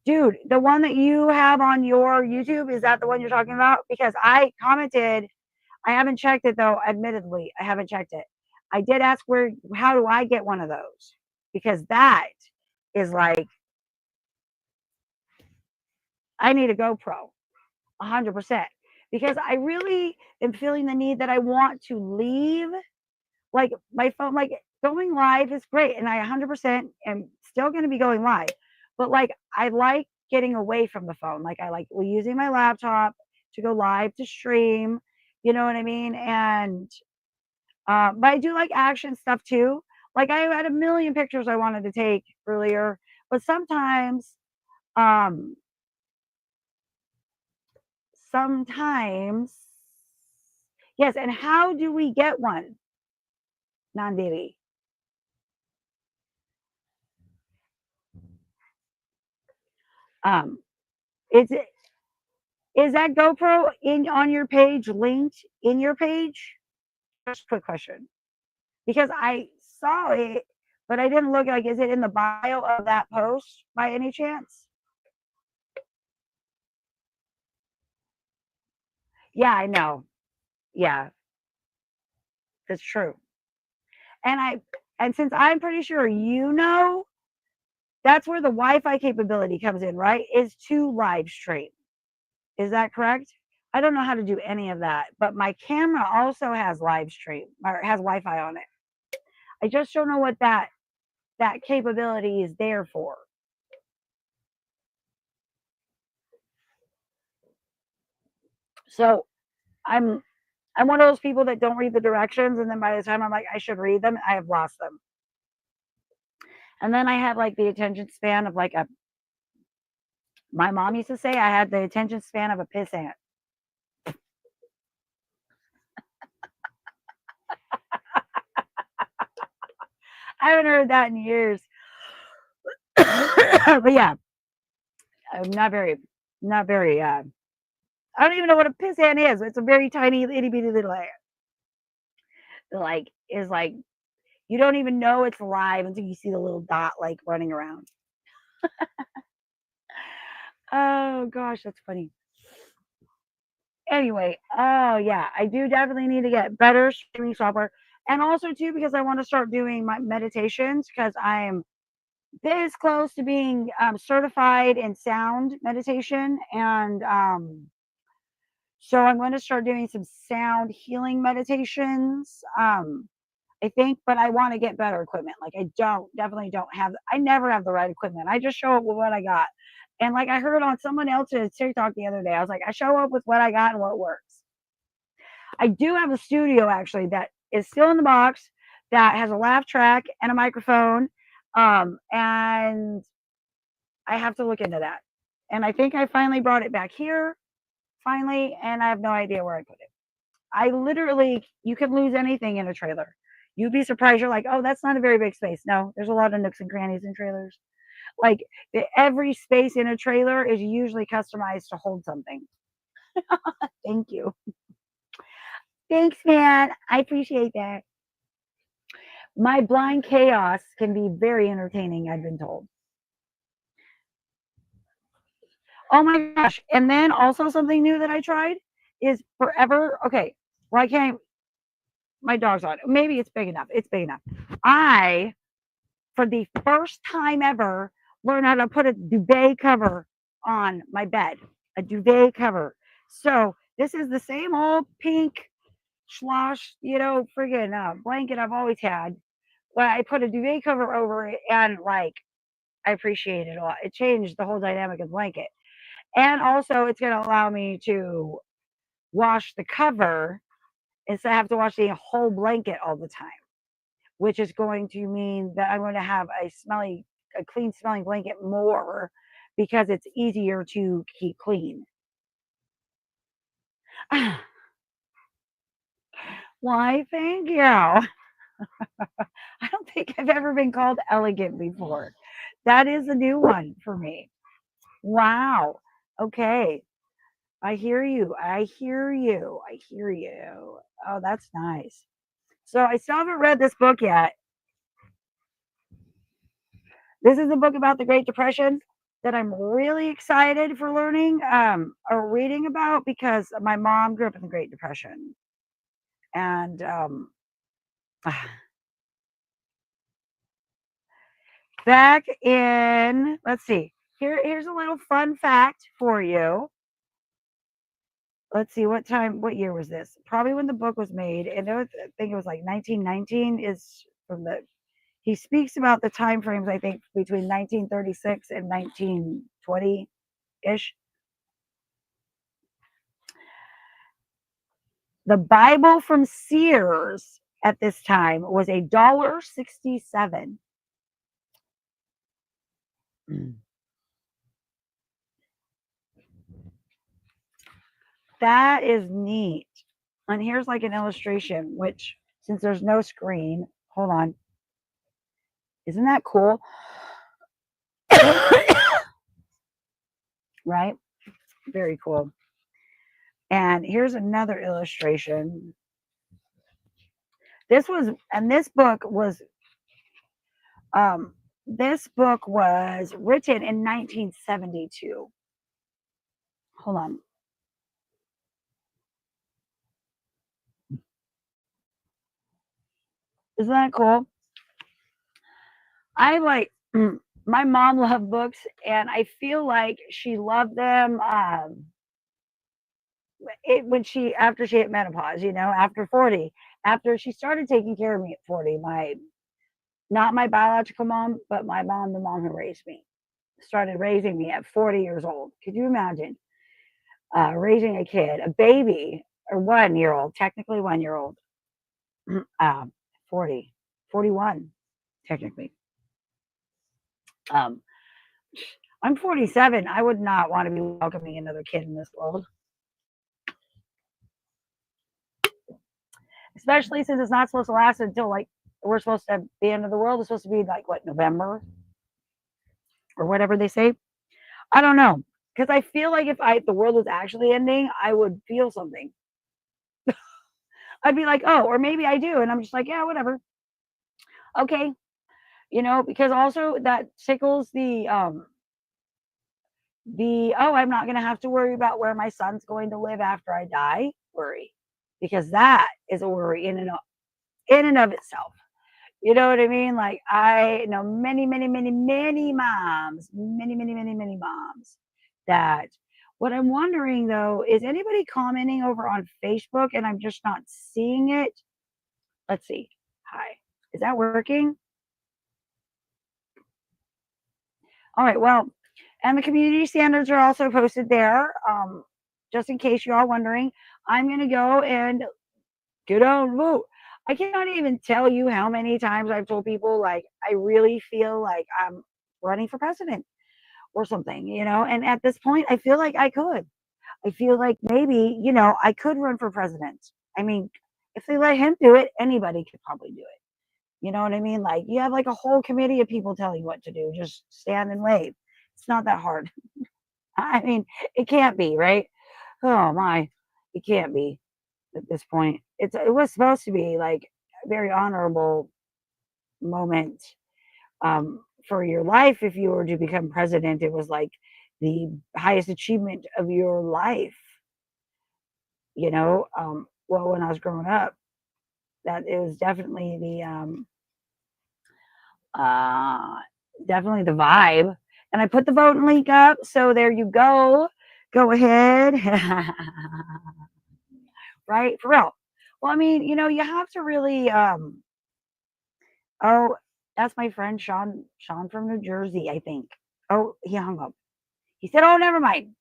Dude, the one that you have on your YouTube, is that the one you're talking about? Because I commented, I haven't checked it though, admittedly, I haven't checked it. I did ask how do I get one of those? Because that is like, I need a GoPro, 100%. Because I really am feeling the need that I want to leave, like my phone, like going live is great. And I 100% am still going to be going live. But like, I like getting away from the phone. Like I like using my laptop to go live, to stream, you know what I mean? And, but I do like action stuff too. Like I had a million pictures I wanted to take earlier, but um, sometimes, yes. And how do we get one, Nandiri? Is it, is that GoPro in on your page, linked in your page? Just a quick question, because I saw it, but I didn't look. Like, is it in the bio of that post by any chance? Yeah, I know. Yeah, that's true. And since I'm pretty sure you know, that's where the Wi-Fi capability comes in, right? Is to live stream. Is that correct? I don't know how to do any of that, but my camera also has live stream or has Wi-Fi on it. I just don't know what that capability is there for. So I'm I'm one of those people that don't read the directions, and then by the time I'm like, I should read them, I have lost them. And then I have like the attention span of like a, my mom used to say I had the attention span of a pissant. I haven't heard that in years. But yeah, I'm not very, I don't even know what a pissant is. It's a very tiny, itty bitty little ant. Like, is like, you don't even know it's live until you see the little dot like running around. Oh gosh, that's funny. Anyway, oh yeah, I do definitely need to get better streaming software. And also too, because I want to start doing my meditations, because I am this close to being certified in sound meditation. And so I'm going to start doing some sound healing meditations. I think, but I want to get better equipment. Like I definitely don't have, I never have the right equipment. I just show up with what I got. And like I heard on someone else's TikTok the other day, I was like, I show up with what I got and what works. I do have a studio actually that is still in the box, that has a laugh track and a microphone. And I have to look into that. And I think I finally brought it back here, finally, and I have no idea where I put it. I literally, you can lose anything in a trailer. You'd be surprised. You're like, oh, that's not a very big space. No, there's a lot of nooks and crannies in trailers. Like every space in a trailer is usually customized to hold something. Thank you. Thanks, man. I appreciate that. My blind chaos can be very entertaining, I've been told. Oh my gosh. And then also something new that I tried is forever. Okay. Well, I can't, my dog's on it. Maybe it's big enough. It's big enough. I, for the first time ever, learned how to put a duvet cover on my bed, a duvet cover. So this is the same old pink schloss, friggin' blanket I've always had. But I put a duvet cover over it, and like, I appreciate it a lot. It changed the whole dynamic of the blanket. And also, it's going to allow me to wash the cover instead of have to wash the whole blanket all the time, which is going to mean that I'm going to have a clean smelling blanket more, because it's easier to keep clean. Why, thank you. I don't think I've ever been called elegant before. That is a new one for me. Wow. Okay. I hear you. I hear you. I hear you. Oh, that's nice. So I still haven't read this book yet. This is a book about the Great Depression that I'm really excited for learning or reading about because my mom grew up in the Great Depression. And back in, let's see, here's a little fun fact for you. Let's see, what year was this? Probably when the book was made. And I think it was like 1919 is from the, he speaks about the time frames, I think, between 1936 and 1920-ish. The Bible from Sears at this time was $1.67. That is neat. And here's like an illustration, which since there's no screen, hold on. Isn't that cool? Right? Very cool. And here's another illustration. This book was written in 1972. Hold on. Isn't that cool? I like my mom loved books, and I feel like she loved them after she hit menopause, after 40, after she started taking care of me at 40. Not my biological mom, but my mom, the mom who raised me, started raising me at 40 years old. Could you imagine raising a kid, a baby, or 1 year old, technically 1 year old, 40, 41, technically. I'm 47. I would not want to be welcoming another kid in this world. Especially since it's not supposed to last until like we're supposed to, the end of the world is supposed to be like what, November or whatever they say. I don't know, because I feel like if the world was actually ending, I would feel something. I'd be like, oh, or maybe I do, and I'm just like, yeah, whatever. Okay, because also that tickles the oh, I'm not going to have to worry about where my son's going to live after I die worry, because that is a worry in and of itself. You know what I mean? Like I know many, many, many, many moms, many, many, many, many moms that. What I'm wondering though is anybody commenting over on Facebook and I'm just not seeing it. Let's see. Hi. Is that working? All right. Well, and the community standards are also posted there. Just in case you're all wondering, I'm going to go and get out and vote. I cannot even tell you how many times I've told people, like, I really feel like I'm running for president or something, and at this point, I feel like I could. I feel like maybe, I could run for president. I mean, if they let him do it, anybody could probably do it. You know what I mean? Like, you have like a whole committee of people telling you what to do. Just stand and wave. It's not that hard. I mean, it can't be, right? Oh my, it can't be at this point. It was supposed to be like a very honorable moment for your life if you were to become president. It was like the highest achievement of your life. Well, when I was growing up, that it was definitely uh, definitely the vibe. And I put the voting link up, so there you go. Go ahead. Right? For real. Well, I mean, you have to really oh, that's my friend Sean from New Jersey, I think. Oh, he hung up. He said, "Oh, never mind."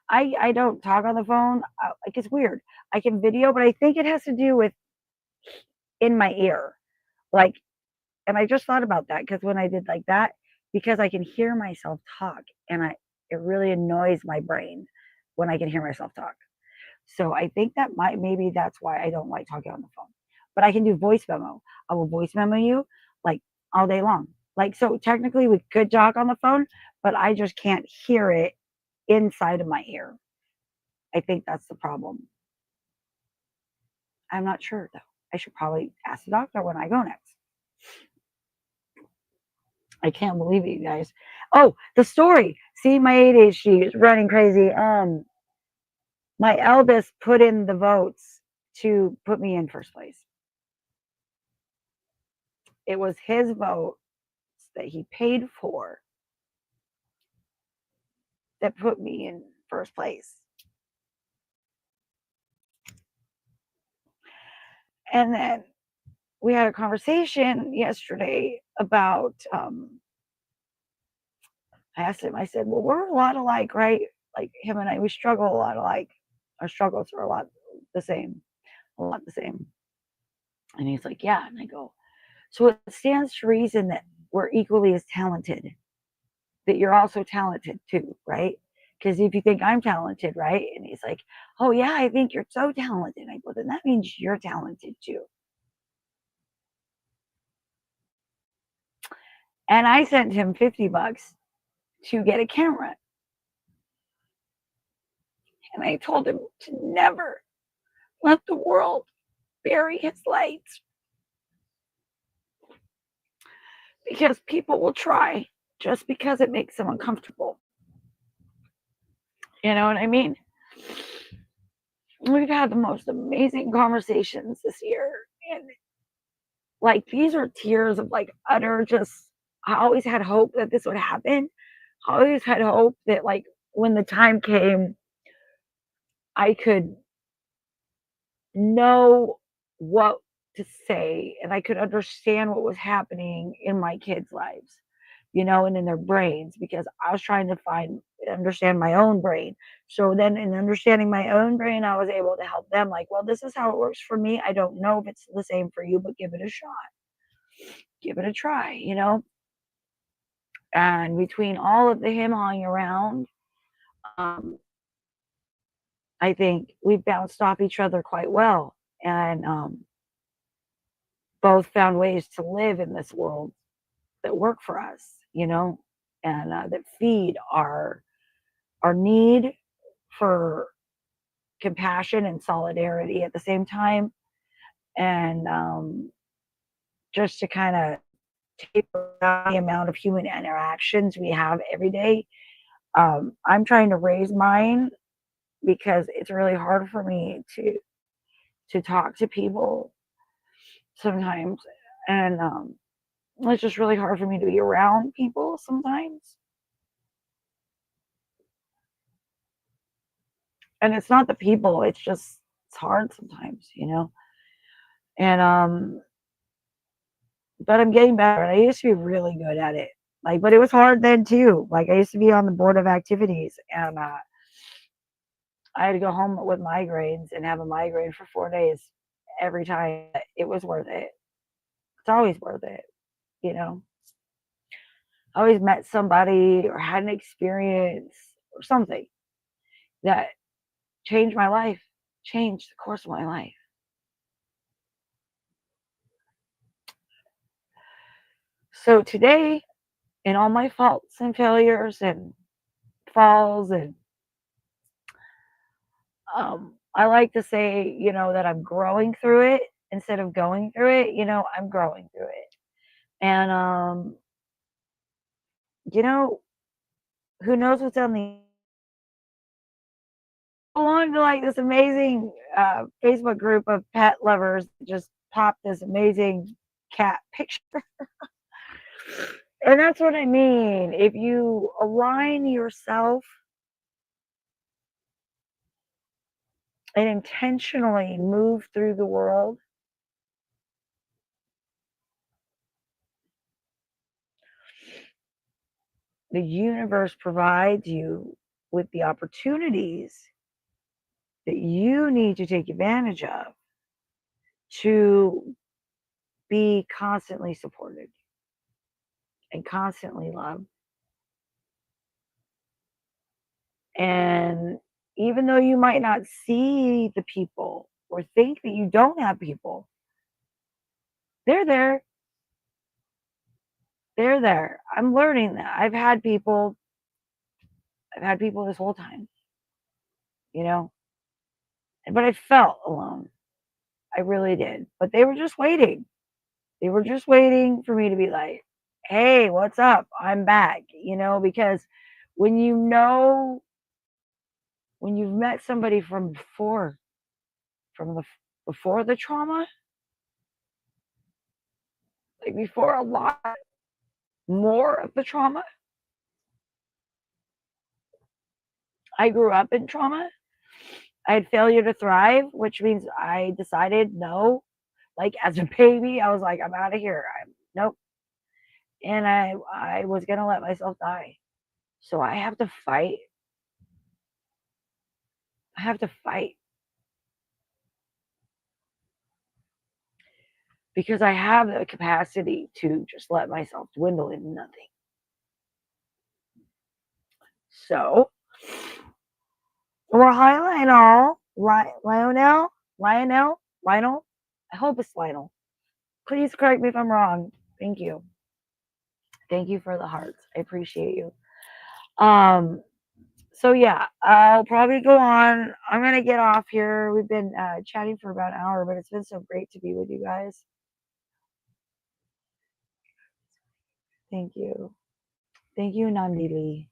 I don't talk on the phone. Like it's weird. I can video, but I think it has to do with in my ear. Like, and I just thought about that because when I did like that, because I can hear myself talk, and it really annoys my brain when I can hear myself talk. So I think that maybe that's why I don't like talking on the phone. But I can do voice memo. I will voice memo you like all day long. Like, so technically we could talk on the phone, but I just can't hear it inside of my ear. I think that's the problem. I'm not sure though. I should probably ask the doctor when I go next. I can't believe it, you guys. Oh, the story. See, my ADHD is running crazy. My eldest put in the votes to put me in first place. It was his vote that he paid for that put me in first place. And then we had a conversation yesterday about, I asked him, I said, well, we're a lot alike, right? Like him and I, we struggle a lot alike. Our struggles are a lot the same, a lot the same. And he's like, yeah. And I go, so it stands to reason that we're equally as talented, that you're also talented too, right? Because if you think I'm talented, right? And he's like, oh, yeah, I think you're so talented. I go, then that means you're talented too. And I sent him $50 to get a camera. And I told him to never let the world bury his lights, because people will try just because it makes them uncomfortable. You know what I mean? We've had the most amazing conversations this year. And like, these are tears of like utter just, I always had hope that this would happen. I always had hope that like when the time came, I could know what to say and I could understand what was happening in my kids' lives, you know, and in their brains, because I was trying to understand my own brain. So then in understanding my own brain, I was able to help them like, well, this is how it works for me. I don't know if it's the same for you, but give it a shot. Give it a try, you know? And between all of the him hawing around, um, I think we bounced off each other quite well, and both found ways to live in this world that work for us, you know, and that feed our need for compassion and solidarity at the same time, and just to kind of taper down the amount of human interactions we have every day. I'm trying to raise mine because it's really hard for me to talk to people sometimes, and it's just really hard for me to be around people sometimes. And it's not the people, it's just it's hard sometimes, you know. And but I'm getting better. I used to be really good at it. Like, but it was hard then too. Like, I used to be on the board of activities, and I had to go home with migraines and have a migraine for 4 days every time. It was worth it. It's always worth it, you know. I always met somebody or had an experience or something that changed my life, changed the course of my life. So today, in all my faults and failures and falls, and I like to say, you know, that I'm growing through it instead of going through it. You know, I'm growing through it, and you know, who knows what's on the belong to like this amazing Facebook group of pet lovers that just popped this amazing cat picture. And that's what I mean. If you align yourself and intentionally move through the world, the universe provides you with the opportunities that you need to take advantage of to be constantly supported and constantly loved. And even though you might not see the people or think that you don't have people, they're there. They're there. I'm learning that. I've had people this whole time, you know, but I felt alone. I really did. But they were just waiting. They were just waiting for me to be like, hey, what's up? I'm back, because when when you've met somebody from before the trauma, like before a lot more of the trauma, I grew up in trauma. I had failure to thrive, which means I decided no. Like as a baby, I was like, I'm out of here. Nope. And I was gonna let myself die. So I have to fight. I have to fight because I have the capacity to just let myself dwindle into nothing. So, well, hi, Lionel. I hope it's Lionel. Please correct me if I'm wrong. Thank you. Thank you for the hearts. I appreciate you. So yeah, I'll probably go on. I'm gonna get off here. We've been chatting for about an hour, but it's been so great to be with you guys. Thank you. Thank you, Nandili.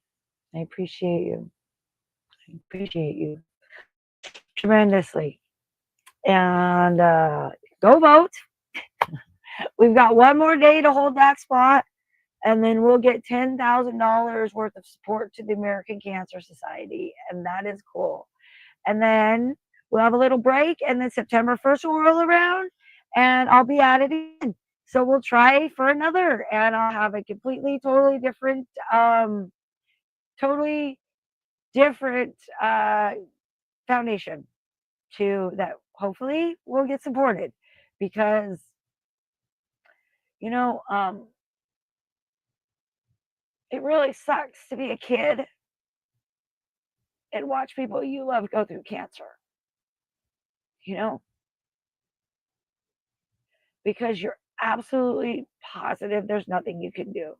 I appreciate you. I appreciate you tremendously. And go vote. We've got one more day to hold that spot, and then we'll get $10,000 worth of support to the American Cancer Society, and that is cool. And then we'll have a little break, and then September 1st will roll around, and I'll be at it again. So we'll try for another, and I'll have a totally different, totally different foundation that hopefully will get supported, because it really sucks to be a kid and watch people you love go through cancer, because you're absolutely positive there's nothing you can do.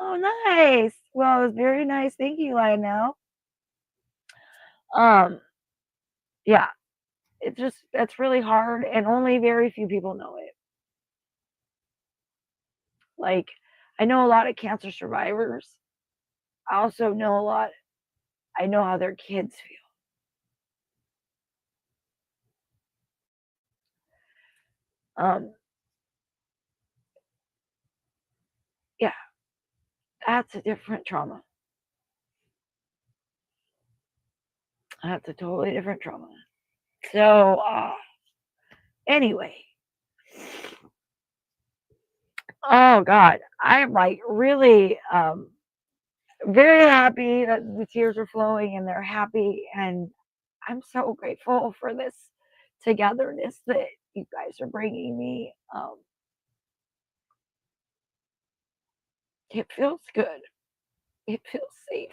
Oh, nice. Well, it was very nice. Thank you, Lionel. Yeah, that's really hard, and only very few people know it. Like, I know a lot of cancer survivors. I also know I know how their kids feel. Yeah, that's a different trauma. That's a totally different trauma. So, anyway. Oh God, I'm like really very happy that the tears are flowing and they're happy, and I'm so grateful for this togetherness that you guys are bringing me. It feels good. It feels safe.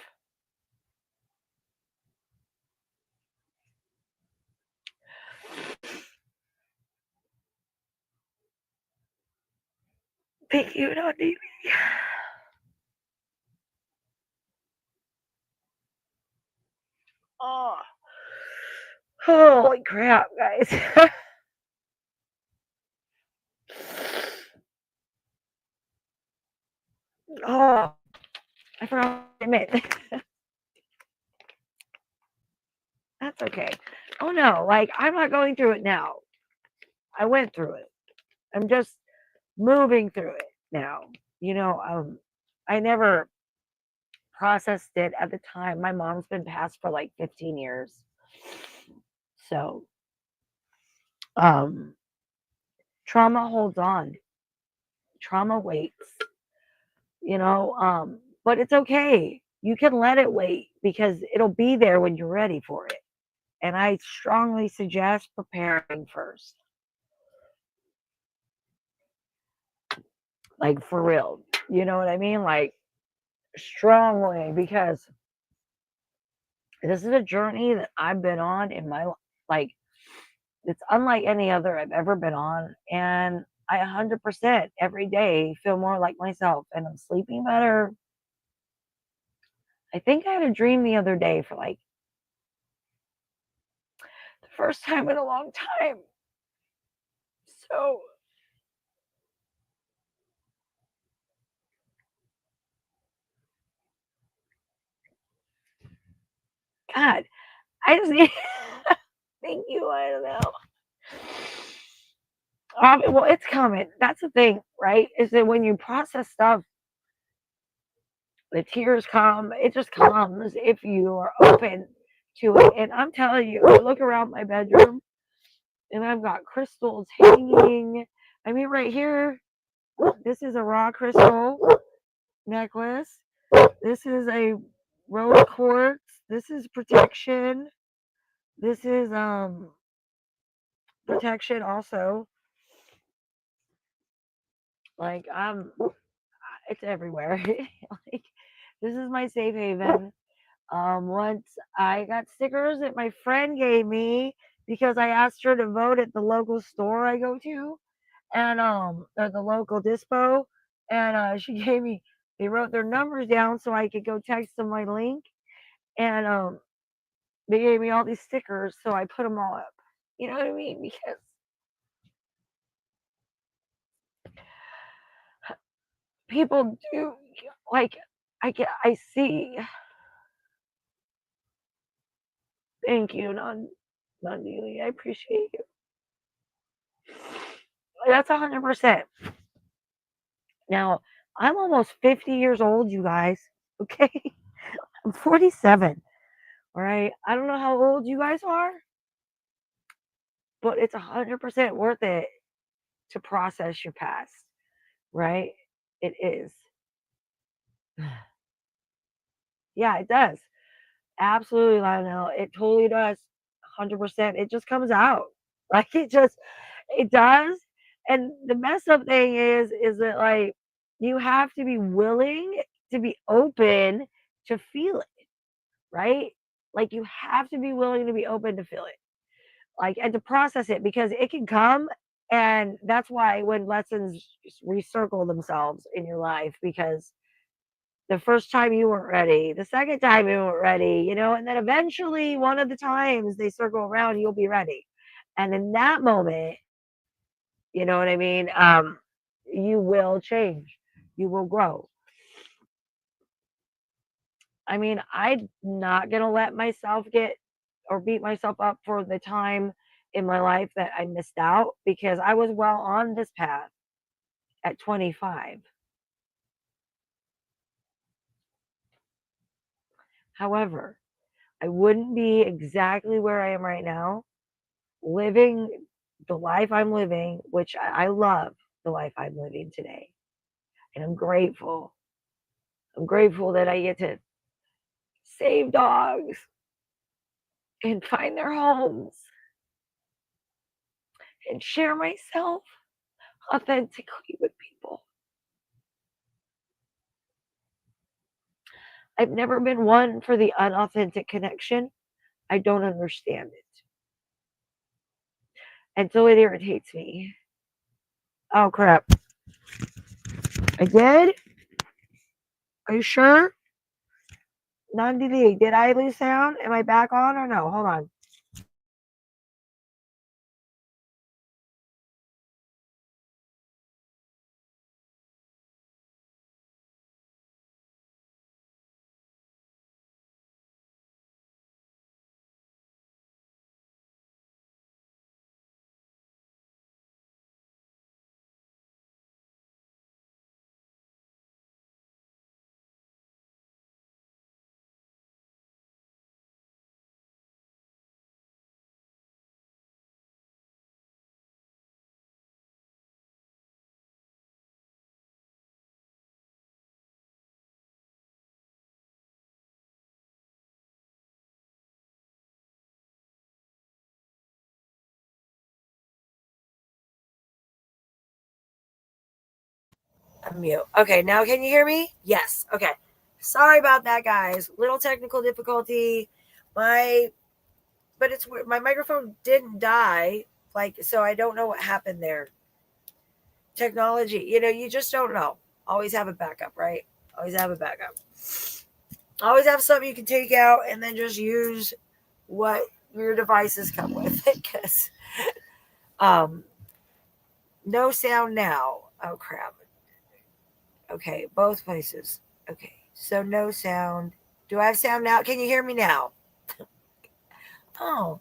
Thank you, Nandini. Oh, holy crap, guys. Oh, I forgot what I meant. That's okay. Oh no, like I'm not going through it now. I went through it. I'm just moving through it now. I never processed it at the time. My mom's been passed for like 15 years. So, trauma holds on. Trauma waits, but it's okay. You can let it wait because it'll be there when you're ready for it. And I strongly suggest preparing first. Like for real. You know what I mean? Like strongly, because This is a journey that I've been on in my life. Like, it's unlike any other I've ever been on. And I 100% every day feel more like myself and I'm sleeping better. I think I had a dream the other day for like the first time in a long time. So, God, I just need. Thank you. I don't know. Well, it's coming. That's the thing, right? Is that when you process stuff, the tears come. It just comes if you are open to it. And I'm telling you, I look around my bedroom and I've got crystals hanging. I mean, right here, this is a raw crystal necklace. This is a rose quartz. This is protection. This is protection also. Like it's everywhere. Like this is my safe haven. Once I got stickers that my friend gave me because I asked her to vote at the local store I go to, and or the local dispo, and she gave me. They wrote their numbers down so I could go text them my link, and they gave me all these stickers, so I put them all up. You know what I mean? Because people do like I see. Thank you, non Neely. I appreciate you. That's 100%. Now I'm almost 50 years old, you guys. Okay, I'm 47. All right, I don't know how old you guys are, but it's 100% worth it to process your past. Right? It is. Yeah, it does. Absolutely, Lionel. It totally does. 100%. It just comes out. Like it does. And the messed up thing is that like you have to be willing to be open to feel it, right? Like you have to be willing to be open to feel it, like and to process it because it can come. And that's why when lessons recircle themselves in your life, because the first time you weren't ready, the second time you weren't ready, and then eventually one of the times they circle around, you'll be ready. And in that moment, you know what I mean? You will change, you will grow. I mean, I'm not going to let myself get or beat myself up for the time in my life that I missed out because I was well on this path at 25. However, I wouldn't be exactly where I am right now living the life I'm living, which I love the life I'm living today. And I'm grateful. I'm grateful that I get to save dogs and find their homes and share myself authentically with people. I've never been one for the unauthentic connection. I don't understand it. And so it irritates me. Oh, crap. I did? Are you sure? Non-delete. Did I lose sound? Am I back on or no? Hold on. I'm mute. Okay, now can you hear me? Yes. Okay. Sorry about that, guys. Little technical difficulty. My, but it's weird. My microphone didn't die. Like, so I don't know what happened there. Technology, you just don't know. Always have a backup, right? Always have a backup. Always have something you can take out and then just use what your devices come with. Because um, no sound now. Oh crap. Okay, both places. Okay, so no sound. Do I have sound now? Can you hear me now? Oh,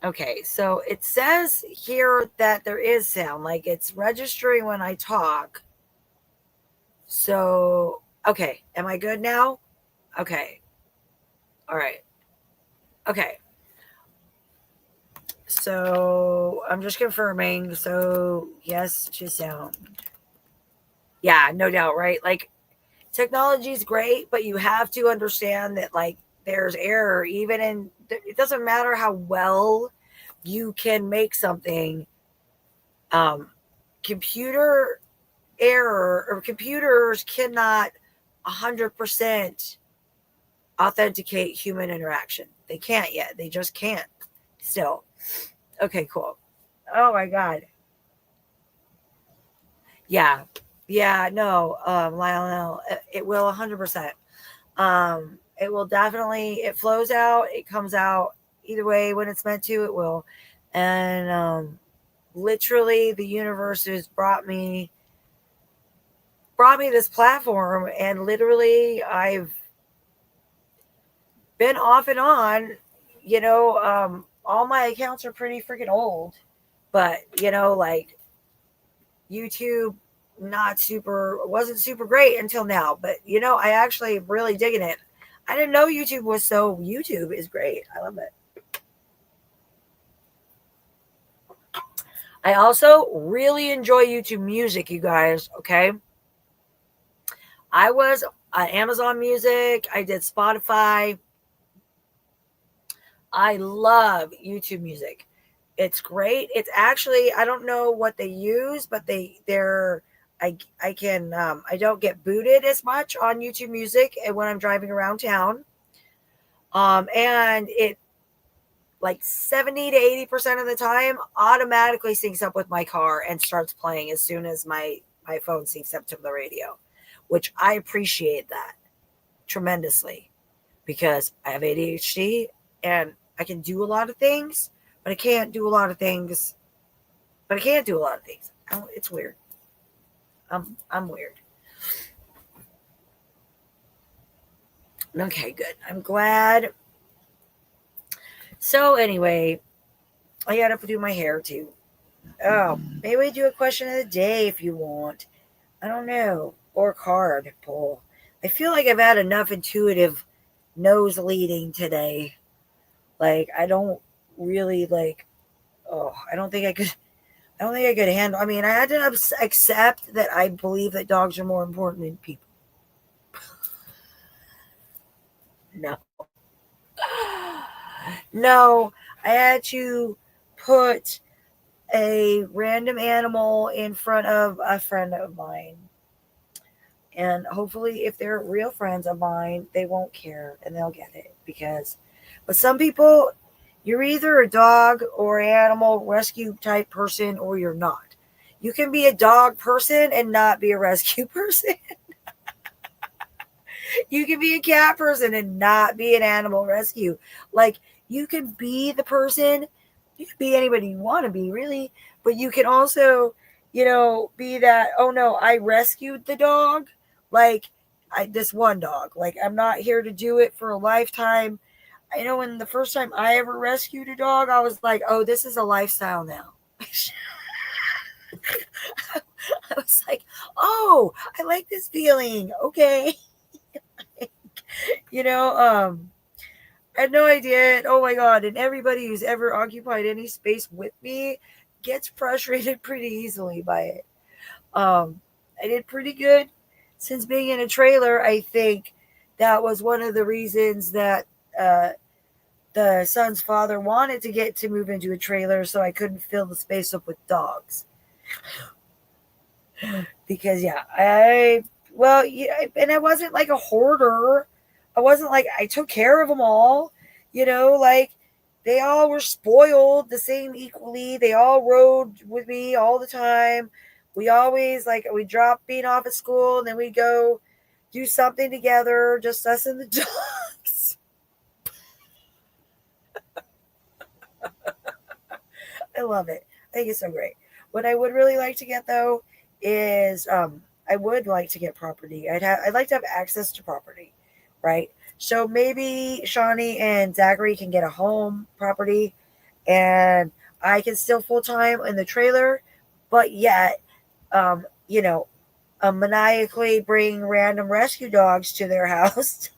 okay. So it says here that there is sound, like it's registering when I talk. So, okay, am I good now? Okay, all right. Okay, so I'm just confirming. So, yes to sound. Yeah, no doubt, right? Like, technology is great, but you have to understand that, like, there's error, even in, it doesn't matter how well you can make something. Um, Computer error or computers cannot 100% authenticate human interaction. They can't yet. They just can't. Still. Okay, cool. Oh my god. Yeah. Yeah, no, Lionel, it will 100%. It will definitely, it flows out, it comes out either way when it's meant to, it will. And literally the universe has brought me this platform, and literally I've been off and on, all my accounts are pretty freaking old, but like YouTube, not super, wasn't super great until now, but I actually really digging it. I didn't know YouTube was so, YouTube is great. I love it. I also really enjoy YouTube Music, you guys. Okay, I was on Amazon Music. I did Spotify. I love YouTube Music. It's great. It's actually, I don't know what they use, but they're I can I don't get booted as much on YouTube Music when I'm driving around town. And it, like 70 to 80% of the time, automatically syncs up with my car and starts playing as soon as my phone syncs up to the radio, which I appreciate that tremendously, because I have ADHD and I can do a lot of things, but I can't do a lot of things. But I can't do a lot of things. It's weird. I'm weird. Okay, good. I'm glad. So anyway, I gotta do my hair too. Oh, maybe we do a question of the day if you want. I don't know. Or card pull. I feel like I've had enough intuitive nose leading today. Like, I don't really like. Oh, I don't think I could. I don't think I could handle. I mean, I had to accept that I believe that dogs are more important than people. No, no, I had to put a random animal in front of a friend of mine. And hopefully, if they're real friends of mine, they won't care and they'll get it. But some people, you're either a dog or animal rescue type person, or you're not. You can be a dog person and not be a rescue person. You can be a cat person and not be an animal rescue. Like, you can be the person, you can be anybody you want to be, really, but you can also, be that, oh no, I rescued the dog. Like, this one dog. Like, I'm not here to do it for a lifetime. I know when the first time I ever rescued a dog, I was like, oh, this is a lifestyle now. I was like, oh, I like this feeling. Okay. you know, um, I had no idea. Oh my god! And everybody who's ever occupied any space with me gets frustrated pretty easily by it. Um, I did pretty good since being in a trailer. I think that was one of the reasons that uh, the son's father wanted to get to move into a trailer so I couldn't fill the space up with dogs. Because yeah, well, yeah, and I wasn't like a hoarder. I wasn't like I took care of them all, like they all were spoiled the same equally. They all rode with me all the time. We always like we drop Bean off at school and then we go do something together, just us and the dogs. I love it. I think it's so great. What I would really like to get though is I would like to get property. I'd like to have access to property, right? So maybe Shawnee and Zachary can get a home property and I can still full time in the trailer, but yet um, you know, maniacally bring random rescue dogs to their house.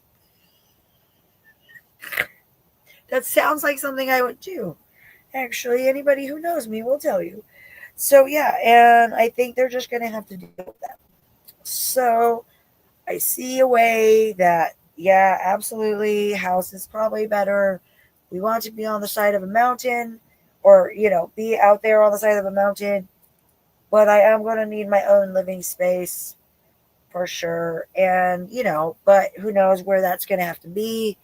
That sounds like something I would do. Actually, anybody who knows me will tell you. So yeah, and I think they're just gonna have to deal with that. So I see a way that yeah, absolutely, house is probably better. We want to be on the side of a mountain, or be out there on the side of a mountain. But I am gonna need my own living space for sure. And but who knows where that's gonna have to be.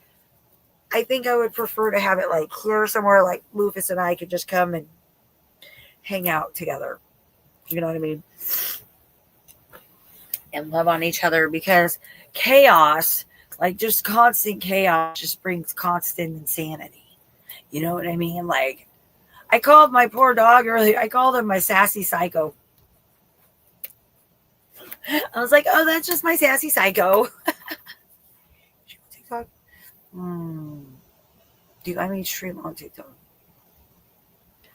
I think I would prefer to have it like here somewhere like Lufus and I could just come and hang out together. You know what I mean? And love on each other because chaos, like just constant chaos, just brings constant insanity. You know what I mean? Like, I called my poor dog earlier, I called him my sassy psycho. I was like, oh, that's just my sassy psycho. TikTok? Dude, I mean, stream on TikTok.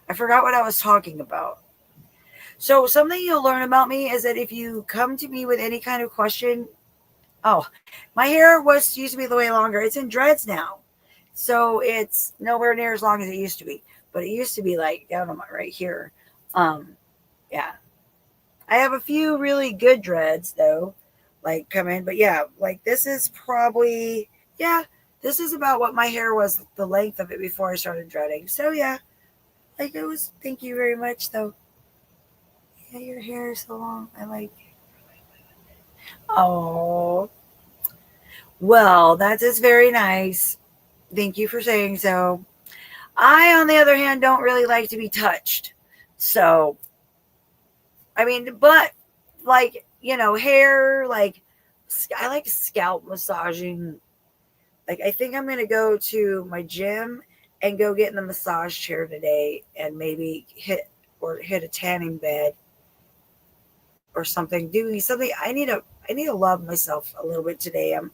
I forgot what I was talking about. So something you'll learn about me is that if you come to me with any kind of question, oh, my hair used to be the way longer. It's in dreads now. So it's nowhere near as long as it used to be. But it used to be like down on my right here. Yeah. I have a few really good dreads though, like come in. But yeah, like this is probably this is about what my hair was, the length of it before I started dreading. So yeah, like it was. Thank you very much though. Yeah, your hair is so long. I like it. Oh, well, that is very nice. Thank you for saying so. I, on the other hand, don't really like to be touched. So, I mean, but like, hair, like, I like scalp massaging. Like, I think I'm going to go to my gym and go get in the massage chair today and maybe hit a tanning bed or something, doing something. I need to love myself a little bit today. I'm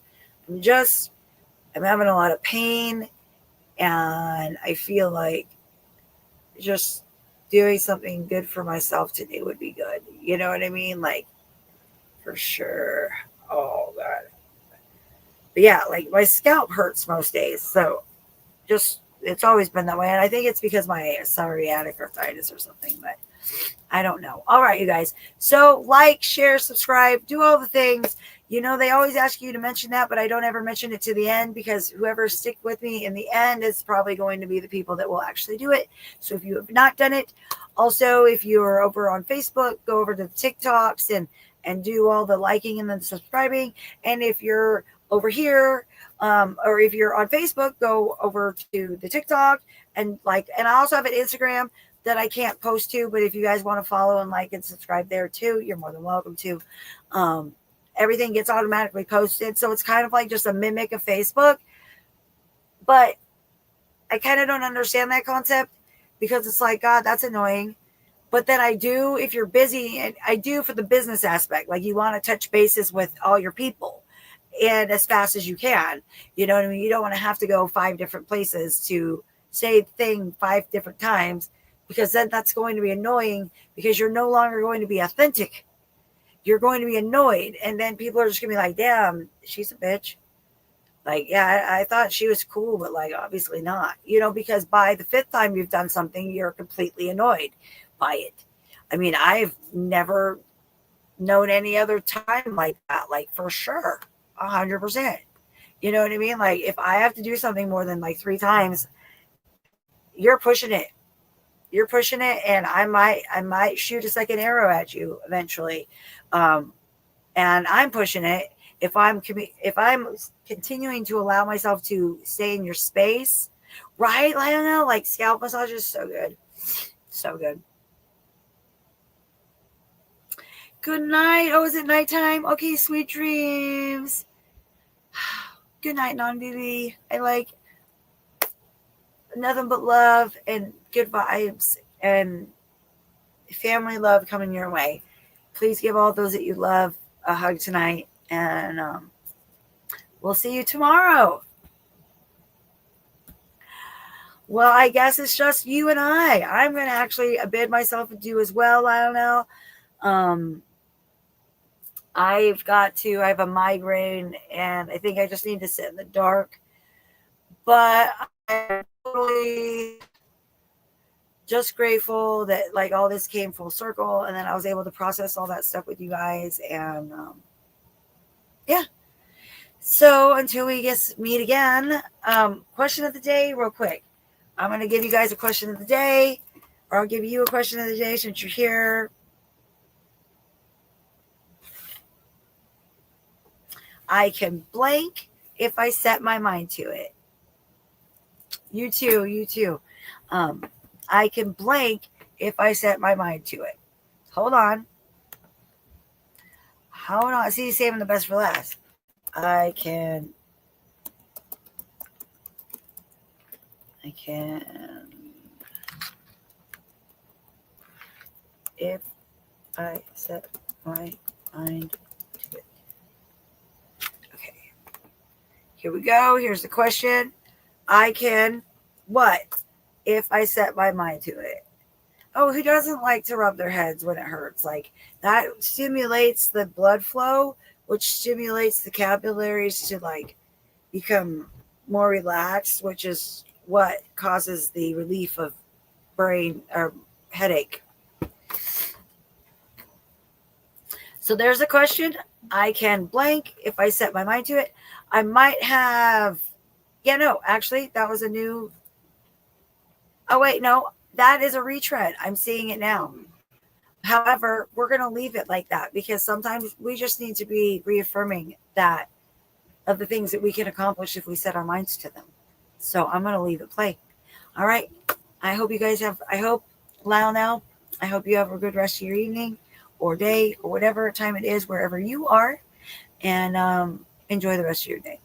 having a lot of pain and I feel like just doing something good for myself today would be good. You know what I mean? Like for sure. Oh god. But yeah, like my scalp hurts most days. So just it's always been that way. And I think it's because my psoriatic arthritis or something, but I don't know. All right, you guys. So like, share, subscribe, do all the things. They always ask you to mention that, but I don't ever mention it to the end because whoever stick with me in the end is probably going to be the people that will actually do it. So if you have not done it, also if you're over on Facebook, go over to the TikToks and do all the liking and then subscribing. And if you're over here, or if you're on Facebook, go over to the TikTok and I also have an Instagram that I can't post to, but if you guys want to follow and like and subscribe there too, you're more than welcome to. Everything gets automatically posted. So it's kind of like just a mimic of Facebook. But I kind of don't understand that concept because it's like, God, that's annoying. But then I do, if you're busy, and I do for the business aspect, like you want to touch bases with all your people and as fast as you can. You know what I mean? You don't want to have to go 5 different places to say the thing 5 different times because then that's going to be annoying because you're no longer going to be authentic. You're going to be annoyed. And then people are just going to be like, damn, she's a bitch. Like, yeah, I thought she was cool, but like, obviously not, because by the 5th time you've done something, you're completely annoyed by it. I mean, I've never known any other time like that, like for sure, 100%. You know what I mean? Like if I have to do something more than like 3 times, you're pushing it. You're pushing it, and I might shoot a second arrow at you eventually. Um, and I'm pushing it. If I'm continuing to allow myself to stay in your space, right? I don't know, like scalp massage is so good, so good. Good night. Oh, is it nighttime? Okay, sweet dreams. Good night, non BB. I like nothing but love and good vibes and family love coming your way. Please give all those that you love a hug tonight, and we'll see you tomorrow. Well, I guess it's just you and I. I'm going to actually bid myself adieu as well. I don't know. Um, I have a migraine, and I think I just need to sit in the dark. But I'm totally just grateful that like all this came full circle, and then I was able to process all that stuff with you guys. And yeah. So until we meet again, question of the day, real quick. I'm going to give you guys a question of the day, or I'll give you a question of the day since you're here. I can blank if I set my mind to it. You too, you too. I can blank if I set my mind to it. Hold on. Hold on. See, saving the best for last. I can if I set my mind to it. Okay. Here we go. Here's the question. I can what if I set my mind to it? Oh, who doesn't like to rub their heads when it hurts? Like that stimulates the blood flow, which stimulates the capillaries to like become more relaxed, which is what causes the relief of brain or headache. So there's a question. I can blank if I set my mind to it. I might have, yeah, no, actually, that was a new. Oh, wait, no, that is a retread. I'm seeing it now. However, we're going to leave it like that because sometimes we just need to be reaffirming that of the things that we can accomplish if we set our minds to them. So I'm going to leave it play. All right. I hope you guys have, I hope, Lionel, I hope you have a good rest of your evening or day or whatever time it is, wherever you are. And enjoy the rest of your day.